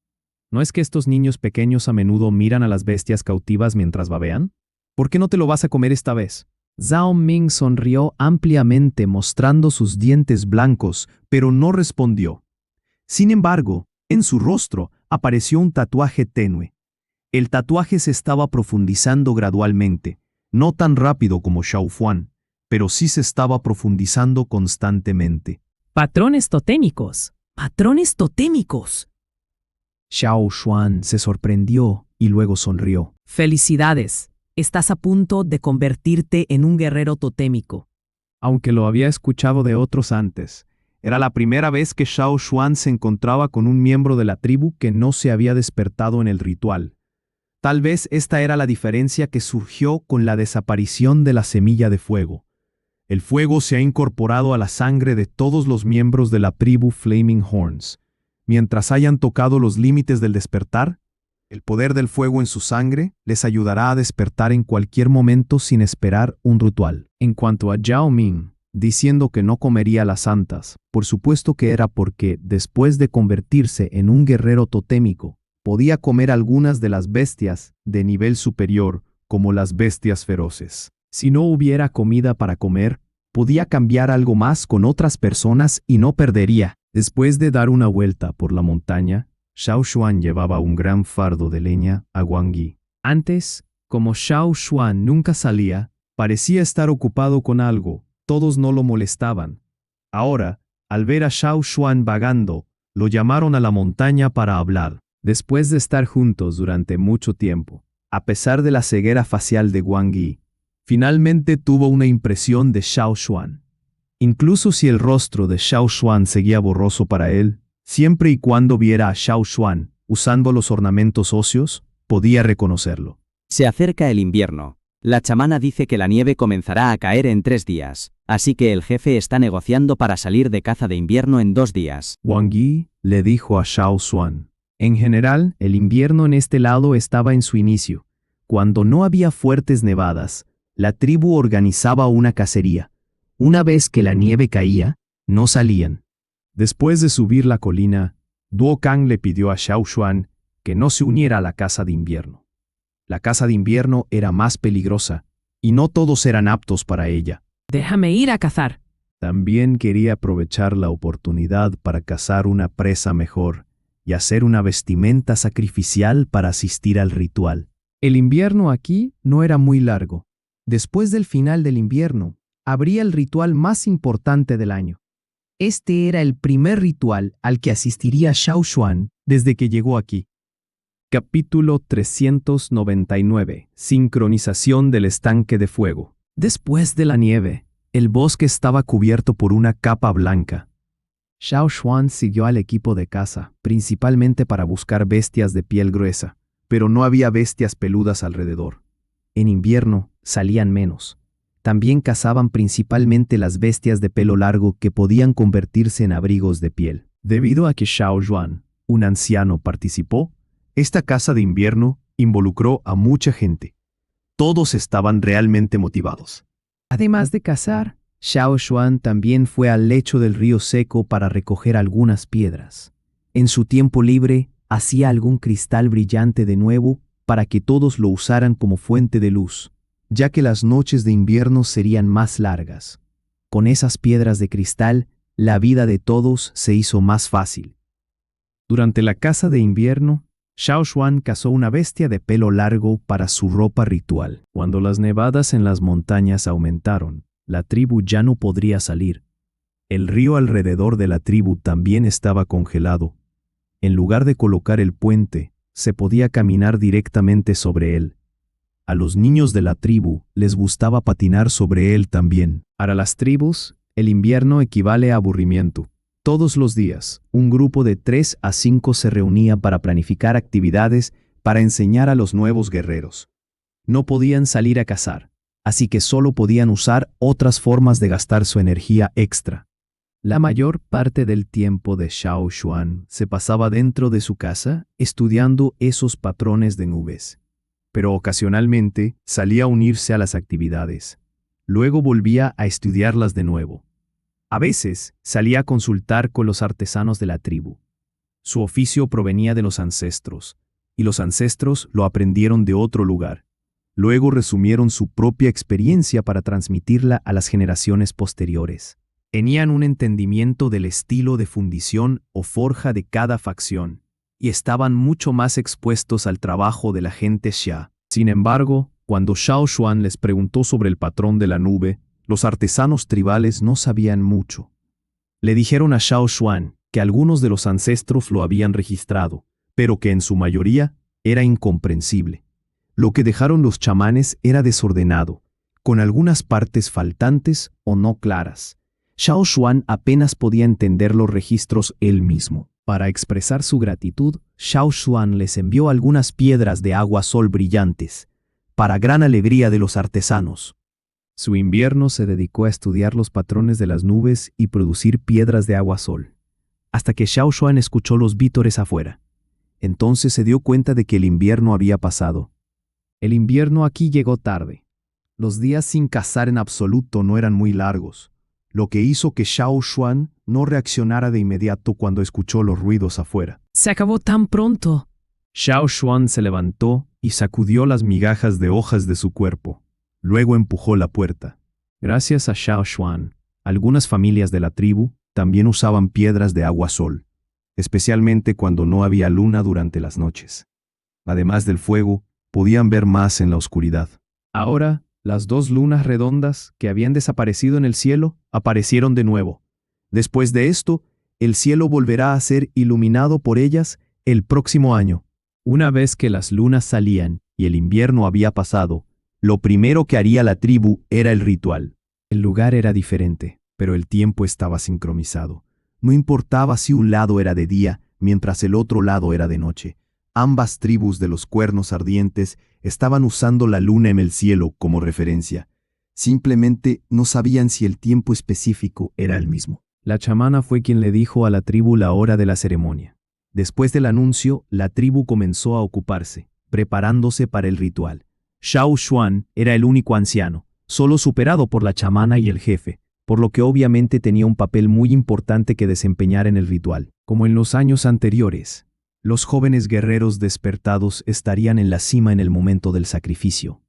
Speaker 4: ¿no es que estos niños pequeños a menudo miran a las bestias cautivas mientras babean? ¿Por qué no te lo vas a comer esta vez?
Speaker 2: Zhao Ming sonrió ampliamente mostrando sus dientes blancos, pero no respondió. Sin embargo, en su rostro apareció un tatuaje tenue. El tatuaje se estaba profundizando gradualmente, no tan rápido como Xiao Xuan, pero sí se estaba profundizando constantemente.
Speaker 6: Patrones totémicos. Patrones totémicos.
Speaker 2: Xiao Xuan se sorprendió y luego sonrió.
Speaker 6: Felicidades. Estás a punto de convertirte en un guerrero totémico.
Speaker 4: Aunque lo había escuchado de otros antes,
Speaker 2: Era la primera vez que Xiao Xuan se encontraba con un miembro de la tribu que no se había despertado en el ritual. Tal vez esta era la diferencia que surgió con la desaparición de la semilla de fuego. El fuego se ha incorporado a la sangre de todos los miembros de la tribu Flaming Horns. Mientras hayan tocado los límites del despertar, el poder del fuego en su sangre les ayudará a despertar en cualquier momento sin esperar un ritual. En cuanto a Yao Ming, diciendo que no comería las santas, por supuesto que era porque, después de convertirse en un guerrero totémico, podía comer algunas de las bestias de nivel superior, como las bestias feroces. Si no hubiera comida para comer, podía cambiar algo más con otras personas y no perdería. Después de dar una vuelta por la montaña, Xiao Xuan llevaba un gran fardo de leña a Wang Yi. Antes, como Xiao Xuan nunca salía, parecía estar ocupado con algo, todos no lo molestaban. Ahora, al ver a Xiao Xuan vagando, lo llamaron a la montaña para hablar. Después de estar juntos durante mucho tiempo, a pesar de la ceguera facial de Wang Yi, finalmente tuvo una impresión de Xiao Xuan. Incluso si el rostro de Xiao Xuan seguía borroso para él, siempre y cuando viera a Xiao Xuan usando los ornamentos óseos, podía reconocerlo.
Speaker 5: Se acerca el invierno. La chamana dice que la nieve comenzará a caer en 3 días, así que el jefe está negociando para salir de caza de invierno en 2 días.
Speaker 2: Wang Yi le dijo a Xiao Xuan. En general, el invierno en este lado estaba en su inicio. Cuando no había fuertes nevadas, la tribu organizaba una cacería. Una vez que la nieve caía, no salían. Después de subir la colina, Duo Kang le pidió a Xiao Xuan que no se uniera a la caza de invierno. La caza de invierno era más peligrosa, y no todos eran aptos para ella.
Speaker 6: Déjame ir a cazar.
Speaker 2: También quería aprovechar la oportunidad para cazar una presa mejor y hacer una vestimenta sacrificial para asistir al ritual. El invierno aquí no era muy largo. Después del final del invierno, habría el ritual más importante del año. Este era el primer ritual al que asistiría Xiao Xuan desde que llegó aquí. Capítulo 399. Sincronización del estanque de fuego. Después de la nieve, el bosque estaba cubierto por una capa blanca. Xiao Xuan siguió al equipo de caza, principalmente para buscar bestias de piel gruesa, pero no había bestias peludas alrededor. En invierno salían menos. También cazaban principalmente las bestias de pelo largo que podían convertirse en abrigos de piel. Debido a que Xiao Xuan, un anciano, participó, esta caza de invierno involucró a mucha gente. Todos estaban realmente motivados. Además de cazar, Xiao Xuan también fue al lecho del río seco para recoger algunas piedras. En su tiempo libre, hacía algún cristal brillante de nuevo para que todos lo usaran como fuente de luz, ya que las noches de invierno serían más largas. Con esas piedras de cristal, la vida de todos se hizo más fácil. Durante la caza de invierno, Xiao Xuan cazó una bestia de pelo largo para su ropa ritual. Cuando las nevadas en las montañas aumentaron, la tribu ya no podría salir. El río alrededor de la tribu también estaba congelado. En lugar de colocar el puente, se podía caminar directamente sobre él. A los niños de la tribu les gustaba patinar sobre él también. Para las tribus, el invierno equivale a aburrimiento. Todos los días, un grupo de 3 a 5 se reunía para planificar actividades para enseñar a los nuevos guerreros. No podían salir a cazar, así que solo podían usar otras formas de gastar su energía extra. La mayor parte del tiempo de Xiao Xuan se pasaba dentro de su casa estudiando esos patrones de nubes. Pero ocasionalmente salía a unirse a las actividades. Luego volvía a estudiarlas de nuevo. A veces salía a consultar con los artesanos de la tribu. Su oficio provenía de los ancestros, y los ancestros lo aprendieron de otro lugar. Luego resumieron su propia experiencia para transmitirla a las generaciones posteriores. Tenían un entendimiento del estilo de fundición o forja de cada facción, y estaban mucho más expuestos al trabajo de la gente Xia. Sin embargo, cuando Xiao Xuan les preguntó sobre el patrón de la nube, los artesanos tribales no sabían mucho. Le dijeron a Xiao Xuan que algunos de los ancestros lo habían registrado, pero que en su mayoría era incomprensible. Lo que dejaron los chamanes era desordenado, con algunas partes faltantes o no claras.
Speaker 1: Xiao Xuan apenas podía entender los registros él mismo.
Speaker 4: Para expresar su gratitud, Xiao Xuan les envió algunas piedras de agua sol brillantes, para gran alegría de los artesanos.
Speaker 2: Su invierno se dedicó a estudiar los patrones de las nubes y producir piedras de agua sol.
Speaker 4: Hasta que Xiao Xuan escuchó los vítores afuera.
Speaker 1: Entonces se dio cuenta de que el invierno había pasado.
Speaker 2: El invierno aquí llegó tarde. Los días sin cazar en absoluto no eran muy largos, lo que hizo que Xiao Xuan no reaccionara de inmediato cuando escuchó los ruidos afuera.
Speaker 6: Se acabó tan pronto.
Speaker 2: Xiao Xuan se levantó y sacudió las migajas de hojas de su cuerpo. Luego empujó la puerta. Gracias a Xiao Xuan, algunas familias de la tribu también usaban piedras de agua sol, especialmente cuando no había luna durante las noches. Además del fuego, podían ver más en la oscuridad. Ahora, las dos lunas redondas que habían desaparecido en el cielo aparecieron de nuevo. Después de esto, el cielo volverá a ser iluminado por ellas el próximo año. Una vez que las lunas salían y el invierno había pasado, lo primero que haría la tribu era el ritual. El lugar era diferente, pero el tiempo estaba sincronizado. No importaba si un lado era de día, mientras el otro lado era de noche. Ambas tribus de los cuernos ardientes estaban usando la luna en el cielo como referencia. Simplemente no sabían si el tiempo específico era el mismo. La chamana fue quien le dijo a la tribu la hora de la ceremonia. Después del anuncio, la tribu comenzó a ocuparse, preparándose para el ritual.
Speaker 4: Xiao Xuan era el único anciano, solo superado por la chamana y el jefe, por lo que obviamente tenía un papel muy importante que desempeñar en el ritual.
Speaker 2: Como en los años anteriores, los jóvenes guerreros despertados estarían en la cima en el momento del sacrificio,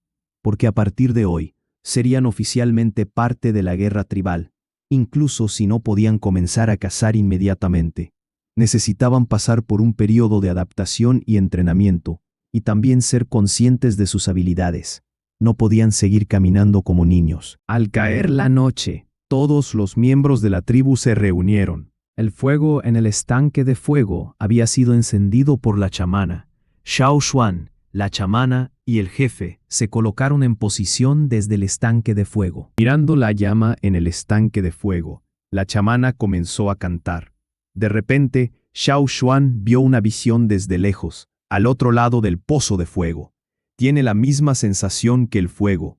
Speaker 2: porque a partir de hoy serían oficialmente parte de la guerra tribal, incluso si no podían comenzar a cazar inmediatamente. Necesitaban pasar por un periodo de adaptación y entrenamiento, y también ser conscientes de sus habilidades. No podían seguir caminando como niños. Al caer la noche, todos los miembros de la tribu se reunieron. El fuego en el estanque de fuego había sido encendido por la chamana.
Speaker 4: Xiao Xuan, la chamana y el jefe se colocaron en posición desde el estanque de fuego.
Speaker 2: Mirando la llama en el estanque de fuego, la chamana comenzó a cantar. De repente, Xiao Xuan vio una visión desde lejos, al otro lado del pozo de fuego. Tiene la misma sensación que el fuego,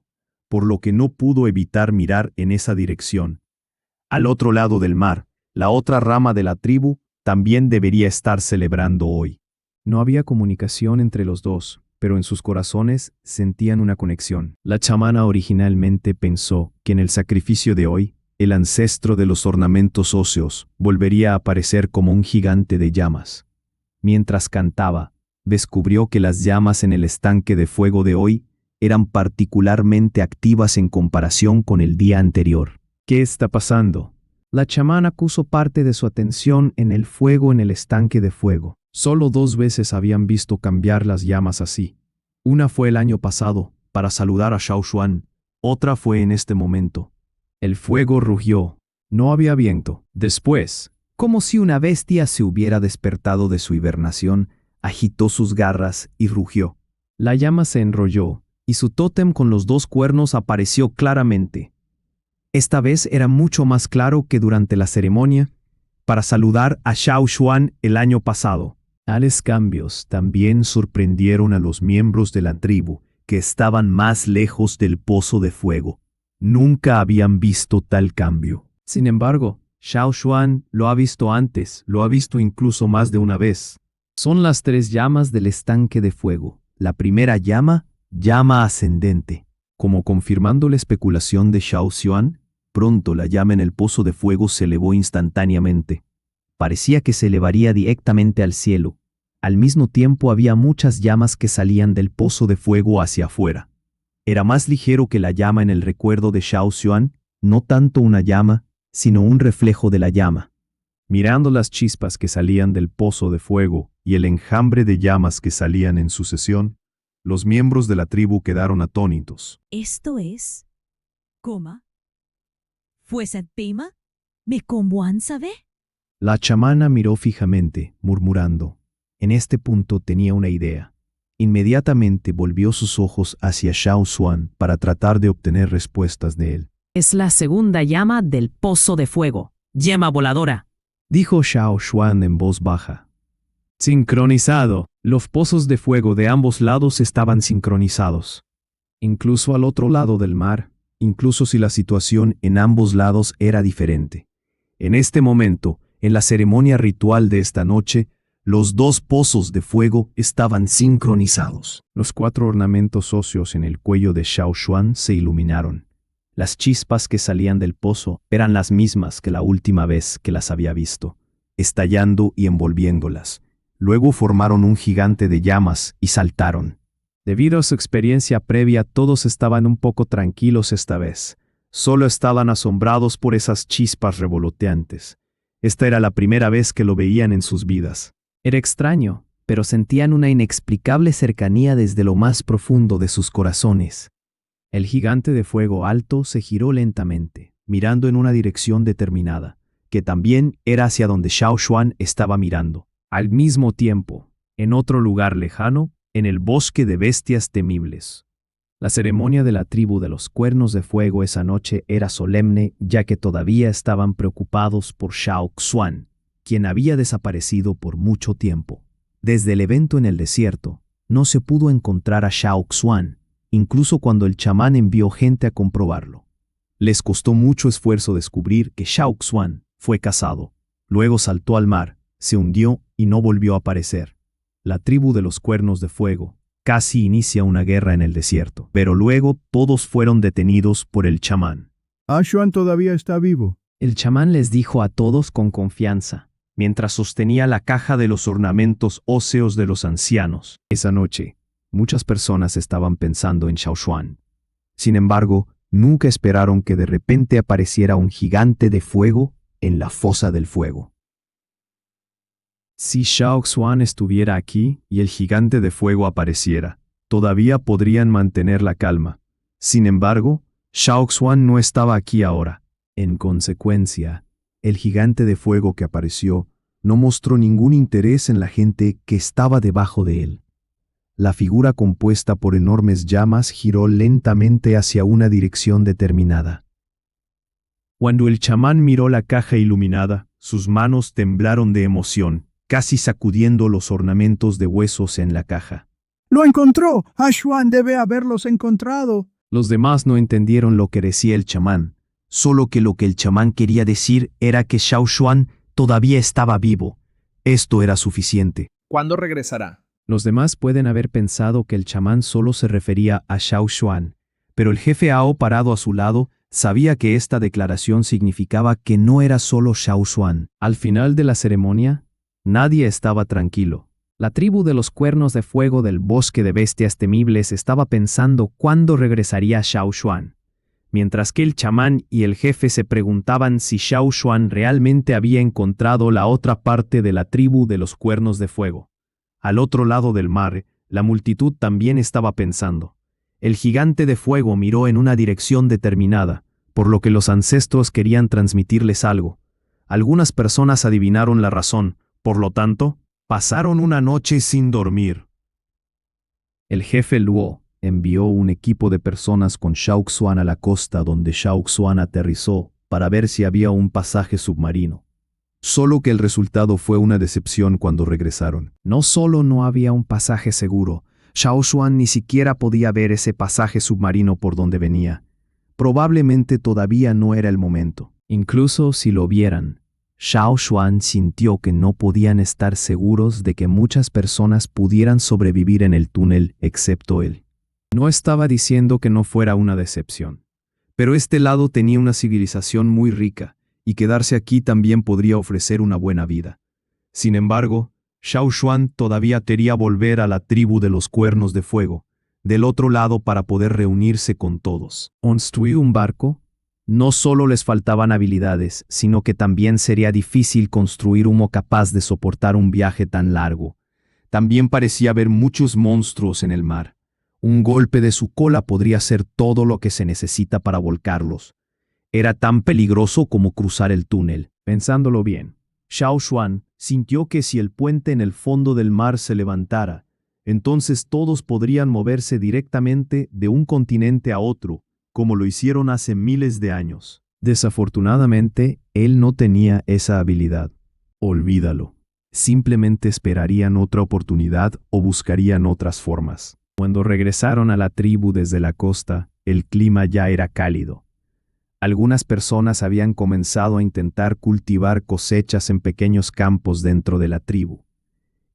Speaker 2: por lo que no pudo evitar mirar en esa dirección. Al otro lado del mar, la otra rama de la tribu también debería estar celebrando hoy. No había comunicación entre los dos, pero en sus corazones sentían una conexión. La chamana originalmente pensó que en el sacrificio de hoy, el ancestro de los ornamentos óseos volvería a aparecer como un gigante de llamas. Mientras cantaba, descubrió que las llamas en el estanque de fuego de hoy eran particularmente activas en comparación con el día anterior. ¿Qué está pasando? La chamana puso parte de su atención en el fuego en el estanque de fuego. Solo 2 veces habían visto cambiar las llamas así. Una fue el año pasado, para saludar a Xiao Xuan. Otra fue en este momento. El fuego rugió. No había viento. Después, como si una bestia se hubiera despertado de su hibernación, agitó sus garras y rugió. La llama se enrolló, y su tótem con los 2 cuernos apareció claramente. Esta vez era mucho más claro que durante la ceremonia, para saludar a Xiao Xuan el año pasado. Tales cambios también sorprendieron a los miembros de la tribu, que estaban más lejos del pozo de fuego. Nunca habían visto tal cambio. Sin embargo, Xiao Xuan lo ha visto antes, lo ha visto incluso más de una vez. Son las 3 llamas del estanque de fuego. La primera llama, llama ascendente. Como confirmando la especulación de Xiao Xuan, pronto la llama en el pozo de fuego se elevó instantáneamente. Parecía que se elevaría directamente al cielo. Al mismo tiempo había muchas llamas que salían del pozo de fuego hacia afuera. Era más ligero que la llama en el recuerdo de Xiao Xuan, no tanto una llama, sino un reflejo de la llama. Mirando las chispas que salían del pozo de fuego y el enjambre de llamas que salían en sucesión, los miembros de la tribu quedaron atónitos.
Speaker 8: Esto es... ¿Coma? ¿Fuese pima? ¿Me combuan sabe?
Speaker 2: La chamana miró fijamente, murmurando. En este punto tenía una idea. Inmediatamente volvió sus ojos hacia Xiao Xuan para tratar de obtener respuestas de él.
Speaker 6: Es la segunda llama del pozo de fuego. Llama voladora.
Speaker 2: Dijo Xiao Xuan en voz baja. Sincronizado. Los pozos de fuego de ambos lados estaban sincronizados. Incluso al otro lado del mar, incluso si la situación en ambos lados era diferente. En este momento, en la ceremonia ritual de esta noche, los dos pozos de fuego estaban sincronizados. Los 4 ornamentos óseos en el cuello de Xiao Xuan se iluminaron. Las chispas que salían del pozo eran las mismas que la última vez que las había visto, estallando y envolviéndolas. Luego formaron un gigante de llamas y saltaron. Debido a su experiencia previa, todos estaban un poco tranquilos esta vez. Solo estaban asombrados por esas chispas revoloteantes. Esta era la primera vez que lo veían en sus vidas.
Speaker 1: Era extraño, pero sentían una inexplicable cercanía desde lo más profundo de sus corazones.
Speaker 2: El gigante de fuego alto se giró lentamente, mirando en una dirección determinada, que también era hacia donde Xiao Xuan estaba mirando. Al mismo tiempo, en otro lugar lejano, en el bosque de bestias temibles. La ceremonia de la tribu de los cuernos de fuego esa noche era solemne, ya que todavía estaban preocupados por Xiao Xuan, quien había desaparecido por mucho tiempo. Desde el evento en el desierto, no se pudo encontrar a Xiao Xuan, incluso cuando el chamán envió gente a comprobarlo. Les costó mucho esfuerzo descubrir que Xiao Xuan fue cazado. Luego saltó al mar, se hundió y no volvió a aparecer. La tribu de los cuernos de fuego casi inicia una guerra en el desierto, pero luego todos fueron detenidos por el chamán.
Speaker 9: Xuan todavía está vivo.
Speaker 1: El chamán les dijo a todos con confianza,
Speaker 2: Mientras sostenía la caja de los ornamentos óseos de los ancianos. Esa noche, muchas personas estaban pensando en Xiao Xuan. Sin embargo, nunca esperaron que de repente apareciera un gigante de fuego en la fosa del fuego. Si Xiao Xuan estuviera aquí y el gigante de fuego apareciera, todavía podrían mantener la calma. Sin embargo, Xiao Xuan no estaba aquí ahora. En consecuencia, el gigante de fuego que apareció no mostró ningún interés en la gente que estaba debajo de él. La figura compuesta por enormes llamas giró lentamente hacia una dirección determinada. Cuando el chamán miró la caja iluminada, sus manos temblaron de emoción, casi sacudiendo los ornamentos de huesos en la caja.
Speaker 9: ¡Lo encontró! Xuan debe haberlos encontrado.
Speaker 2: Los demás no entendieron lo que decía el chamán, solo que lo que el chamán quería decir era que Xiao Xuan todavía estaba vivo. Esto era suficiente.
Speaker 10: ¿Cuándo regresará?
Speaker 2: Los demás pueden haber pensado que el chamán solo se refería a Xiao Xuan, pero el jefe Ao parado a su lado sabía que esta declaración significaba que no era solo Xiao Xuan. Al final de la ceremonia, nadie estaba tranquilo. La tribu de los cuernos de fuego del bosque de bestias temibles estaba pensando cuándo regresaría Xiao Xuan, mientras que el chamán y el jefe se preguntaban si Xiao Xuan realmente había encontrado la otra parte de la tribu de los cuernos de fuego. Al otro lado del mar, la multitud también estaba pensando. El gigante de fuego miró en una dirección determinada, por lo que los ancestros querían transmitirles algo. Algunas personas adivinaron la razón, por lo tanto, pasaron una noche sin dormir. El jefe Luo envió un equipo de personas con Xiao Xuan a la costa donde Xiao Xuan aterrizó para ver si había un pasaje submarino. Solo que el resultado fue una decepción cuando regresaron. No solo no había un pasaje seguro, Xiao Xuan ni siquiera podía ver ese pasaje submarino por donde venía. Probablemente todavía no era el momento. Incluso si lo vieran, Xiao Xuan sintió que no podían estar seguros de que muchas personas pudieran sobrevivir en el túnel excepto él. No estaba diciendo que no fuera una decepción, pero este lado tenía una civilización muy rica, y quedarse aquí también podría ofrecer una buena vida. Sin embargo, Xiao Xuan todavía quería volver a la tribu de los cuernos de fuego, del otro lado para poder reunirse con todos. ¿Construir un barco? No solo les faltaban habilidades, sino que también sería difícil construir uno capaz de soportar un viaje tan largo. También parecía haber muchos monstruos en el mar. Un golpe de su cola podría ser todo lo que se necesita para volcarlos. Era tan peligroso como cruzar el túnel. Pensándolo bien, Xiao Xuan sintió que si el puente en el fondo del mar se levantara, entonces todos podrían moverse directamente de un continente a otro, como lo hicieron hace miles de años.
Speaker 4: Desafortunadamente, él no tenía esa habilidad.
Speaker 2: Olvídalo. Simplemente esperarían otra oportunidad o buscarían otras formas.
Speaker 4: Cuando regresaron a la tribu desde la costa, el clima ya era cálido. Algunas personas habían comenzado a intentar cultivar cosechas en pequeños campos dentro de la tribu.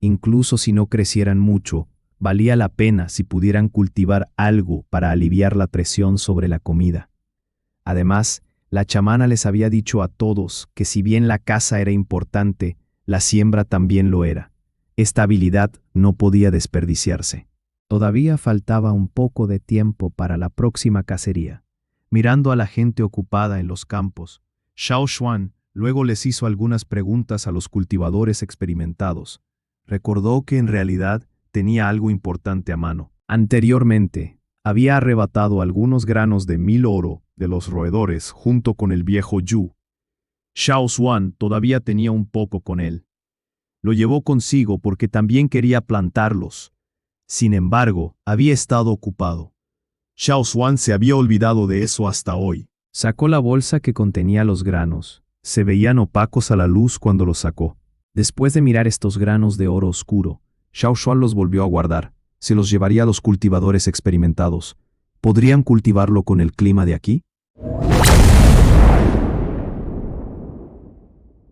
Speaker 4: Incluso si no crecieran mucho, valía la pena si pudieran cultivar algo para aliviar la presión sobre la comida. Además, la chamana les había dicho a todos que si bien la caza era importante, la siembra también lo era. Esta habilidad no podía desperdiciarse. Todavía faltaba un poco de tiempo para la próxima cacería.
Speaker 2: Mirando a la gente ocupada en los campos, Xiao Xuan luego les hizo algunas preguntas a los cultivadores experimentados. Recordó que en realidad tenía algo importante a mano.
Speaker 4: Anteriormente, había arrebatado algunos granos de 1000 oro
Speaker 2: de los roedores junto con el viejo Yu. Xiao Xuan todavía tenía un poco con él. Lo llevó consigo porque también quería plantarlos. Sin embargo, había estado ocupado. Xiao Xuan se había olvidado de eso hasta hoy.
Speaker 4: Sacó la bolsa que contenía los granos.
Speaker 2: Se veían opacos a la luz cuando los sacó.
Speaker 4: Después de mirar estos granos de oro oscuro,
Speaker 2: Xiao Xuan los volvió a guardar. Se los llevaría a los cultivadores experimentados. ¿Podrían cultivarlo con el clima de aquí?